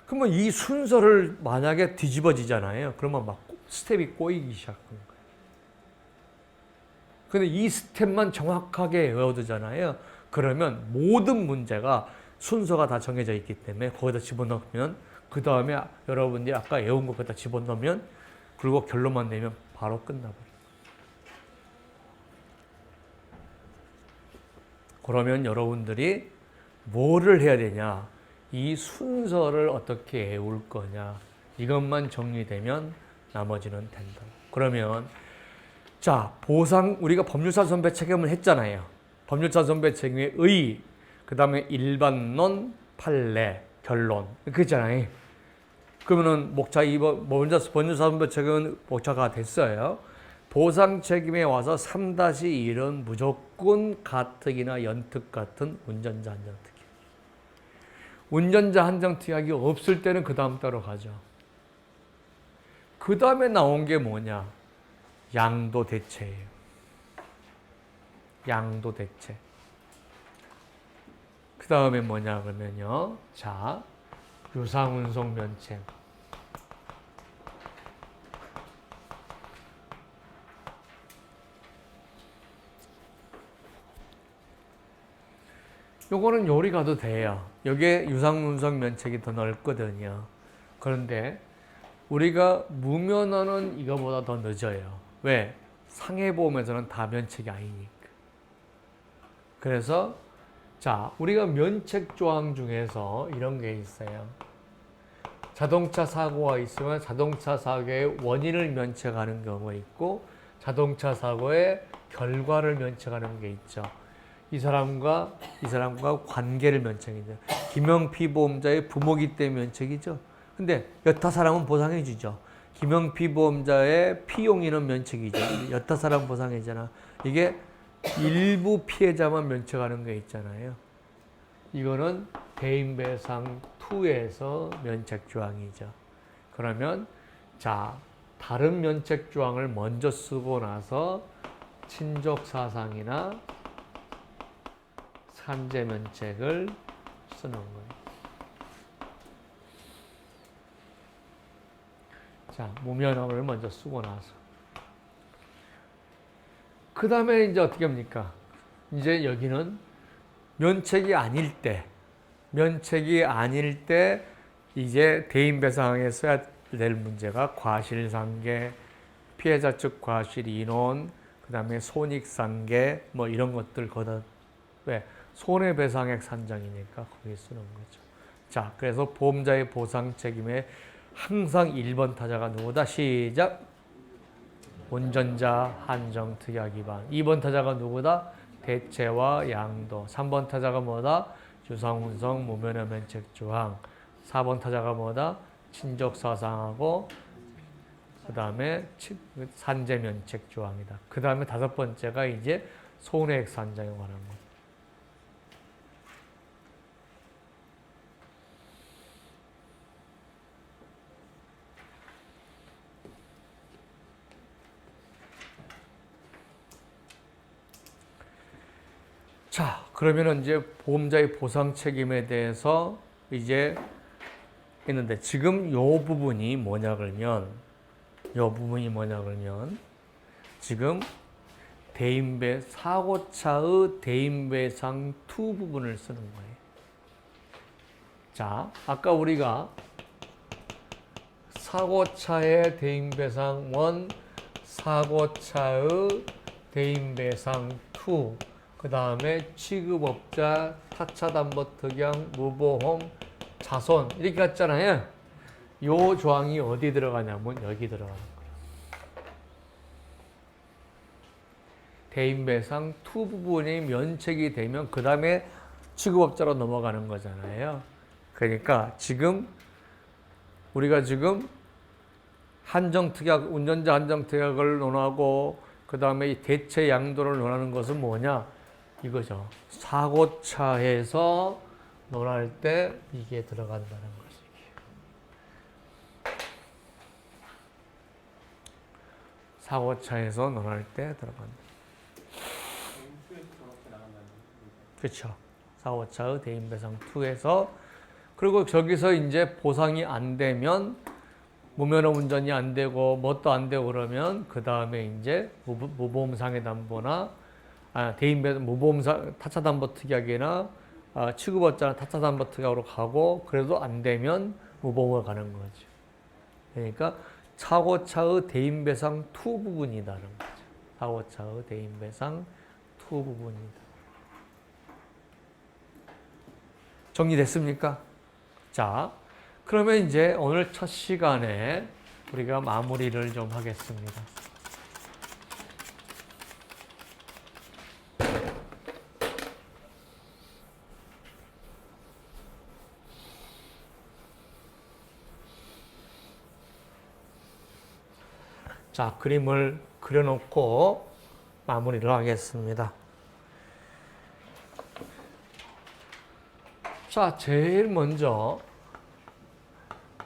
그러면 이 순서를 만약에 뒤집어지잖아요. 그러면 막 스텝이 꼬이기 시작하는 거예요. 근데 이 스텝만 정확하게 외워두잖아요. 그러면 모든 문제가 순서가 다 정해져 있기 때문에 거기다 집어넣으면 그 다음에 여러분들이 아까 외운 거 거기다 집어넣으면 그리고 결론만 내면 바로 끝나버려요. 그러면 여러분들이 뭐를 해야 되냐? 이 순서를 어떻게 외울 거냐? 이것만 정리되면 나머지는 된다. 그러면 자, 보상, 우리가 법률사 선배 책임을 했잖아요. 법률사 선배 책임의 의, 그 다음에 일반론, 판례, 결론. 그랬잖아요. 그러면은 목차 2번, 법률사 선배 책임은 목차가 됐어요. 보상 책임에 와서 3-1은 무조건 가특이나 연특 같은 운전자 한정특약. 운전자 한정특약이 없을 때는 그 다음 따로 가죠. 그 다음에 나온 게 뭐냐? 양도대체예요. 양도대체. 그 다음에 뭐냐 그러면요. 자, 유상운송 면책. 요거는 요리 가도 돼요. 여기에 유상운송 면책이 더 넓거든요. 그런데 우리가 무면허는 이거보다 더 늦어요. 왜? 상해보험에서는 다 면책이 아니니까. 그래서 자, 우리가 면책 조항 중에서 이런 게 있어요. 자동차 사고가 있으면 자동차 사고의 원인을 면책하는 경우가 있고 자동차 사고의 결과를 면책하는 게 있죠. 이 사람과 관계를 면책이죠. 김영피 보험자의 부모기 때문에 면책이죠. 근데 여타 사람은 보상해 주죠. 김영피 보험자의 피용인은 면책이죠. 여타 사람 보상해잖아. 이게 일부 피해자만 면책하는 게 있잖아요. 이거는 대인배상 2에서 면책 조항이죠. 그러면 자, 다른 면책 조항을 먼저 쓰고 나서 친족 사상이나 산재 면책을 쓰는 거예요. 자, 무면허를 먼저 쓰고 나서. 그 다음에 이제 어떻게 합니까? 이제 여기는 면책이 아닐 때, 이제 대인배상에 써야 될 문제가 과실상계, 피해자 측 과실 인원, 그 다음에 손익상계, 뭐 이런 것들 거든. 왜? 손해배상액 산정이니까 거기 쓰는 거죠. 자, 그래서 보험자의 보상 책임에 항상 1번 타자가 누구다? 시작! 운전자 한정 특약 위반. 2번 타자가 누구다? 대체와 양도. 3번 타자가 뭐다? 유상운송 무면허 면책 조항. 4번 타자가 뭐다? 친족 사상하고 그 다음에 산재 면책 조항이다. 그 다음에 5번째가 이제 손해액 산정에 관한 것. 자, 그러면은 이제 보험자의 보상 책임에 대해서 이제 했는데 지금 요 부분이 뭐냐 그러면 지금 사고차의 대인배상 2 부분을 쓰는 거예요. 자, 아까 우리가 사고차의 대인배상 1, 사고차의 대인배상 2, 그 다음에 취급업자, 타차담보특약, 무보험, 자손 이렇게 갔잖아요. 요 조항이 어디 들어가냐면 여기 들어가는 거예요. 대인배상 2 부분이 면책이 되면 그 다음에 취급업자로 넘어가는 거잖아요. 그러니까 지금 우리가 지금 한정특약, 운전자 한정특약을 논하고 그 다음에 이 대체 양도를 논하는 것은 뭐냐? 이거죠. 사고차에서 논할 때 이게 들어간다는 것이죠. 사고차에서 논할 때 들어간다. 그렇죠. 사고차의 대인배상 2에서 그리고 저기서 이제 보상이 안 되면 무면허 운전이 안 되고 뭣도 안 되고 그러면 그 다음에 이제 무보험상해 담보나 무보험상 타차담보특약이나 취급업자나 타차담보특약으로 가고 그래도 안 되면 무보험으로 가는 거죠. 그러니까 사고차의 대인배상 2 부분이다는 거죠. 사고차의 대인배상 2 부분이다. 정리됐습니까? 자, 그러면 이제 오늘 첫 시간에 우리가 마무리를 좀 하겠습니다. 자, 그림을 그려놓고 마무리를 하겠습니다. 자, 제일 먼저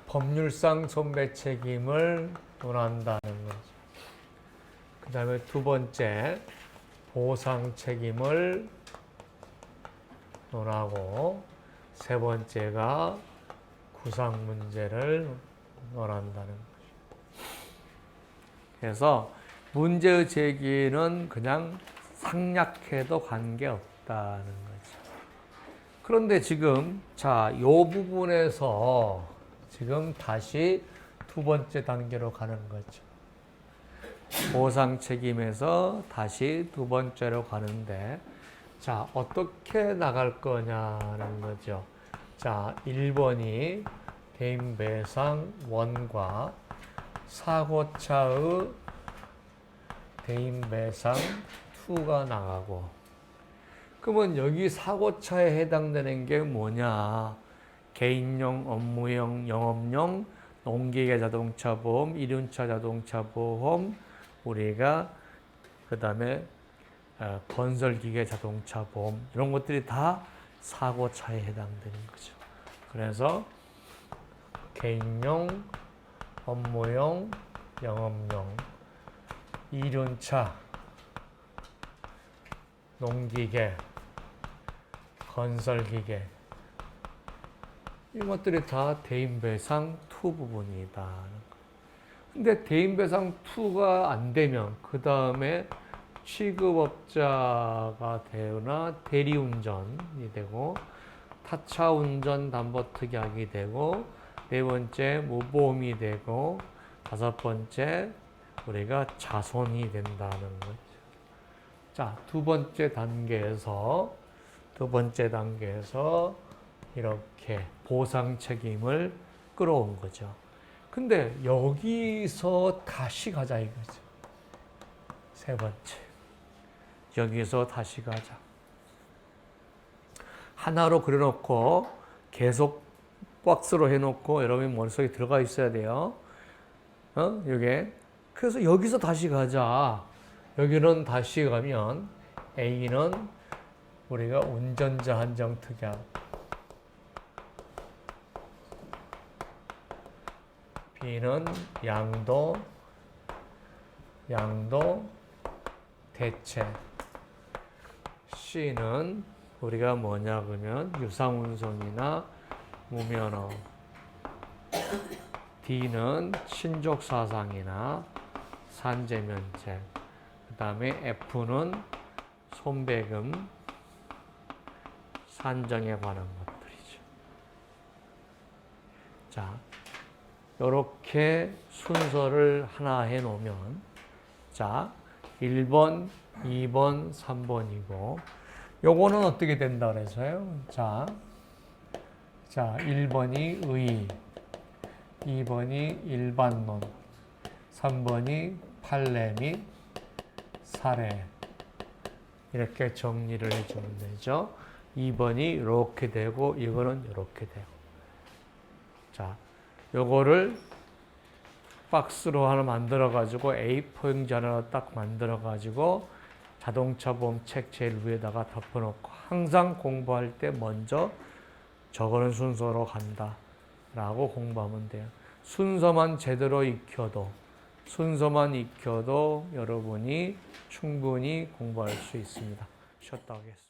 법률상 손배 책임을 논한다는 거죠. 그 다음에 두 번째, 보상 책임을 논하고, 세 번째가 구상 문제를 논한다는 거죠. 그래서 문제의 제기는 그냥 상략해도 관계없다는 거죠. 그런데 지금, 자, 요 부분에서 지금 다시 두 번째 단계로 가는 거죠. 보상 책임에서 다시 두 번째로 가는데, 자, 어떻게 나갈 거냐는 거죠. 자, 1번이 대인배상 1과 사고차의 대인배상 2가 나가고, 그러면 여기 사고차에 해당되는 게 뭐냐? 개인용, 업무용, 영업용, 농기계 자동차 보험, 이륜차 자동차 보험, 우리가 그 다음에 건설기계, 자동차 보험 이런 것들이 다 사고차에 해당되는 거죠. 그래서 개인용, 업무용, 영업용, 이륜차, 농기계, 건설기계 이런 것들이 다 대인배상 2 부분이다. 근데 대인배상 2가 안 되면 그 다음에 취급업자가 되거나 대리운전이 되고 타차 운전 담보특약이 되고 네 번째 무보험이 되고 다섯 번째 우리가 자손이 된다는 거죠. 자, 두 번째 단계에서 이렇게 보상 책임을 끌어온 거죠. 근데 여기서 다시 가자 이거죠. 세 번째. 여기서 다시 가자. 하나로 그려놓고 계속 박스로 해놓고 여러분 머릿속에 들어가 있어야 돼요. 이게. 그래서 여기서 다시 가자. 여기는 다시 가면 A는 우리가 운전자 한정 특약, B는 양도 대체, C는 우리가 뭐냐 그러면 유상운송이나 무면허, D는 친족사상이나 산재면책, 그 다음에 F는 손배금, 산정에 관한 것들이죠. 자, 이렇게 순서를 하나 해놓으면, 자, 1번, 2번, 3번이고, 요거는 어떻게 된다 그래서요? 자, 1번이 의, 2번이 일반론, 3번이 판례 및 사례. 이렇게 정리를 해주면 되죠. 2번이 이렇게 되고, 이거는 이렇게 되고. 자, 요거를 박스로 하나 만들어가지고 A4 용지 하나 딱 만들어가지고 자동차 보험 책 제일 위에다가 덮어놓고 항상 공부할 때 먼저 저거는 순서로 간다 라고 공부하면 돼요. 순서만 제대로 익혀도 여러분이 충분히 공부할 수 있습니다. 쉬었다 하겠습니다.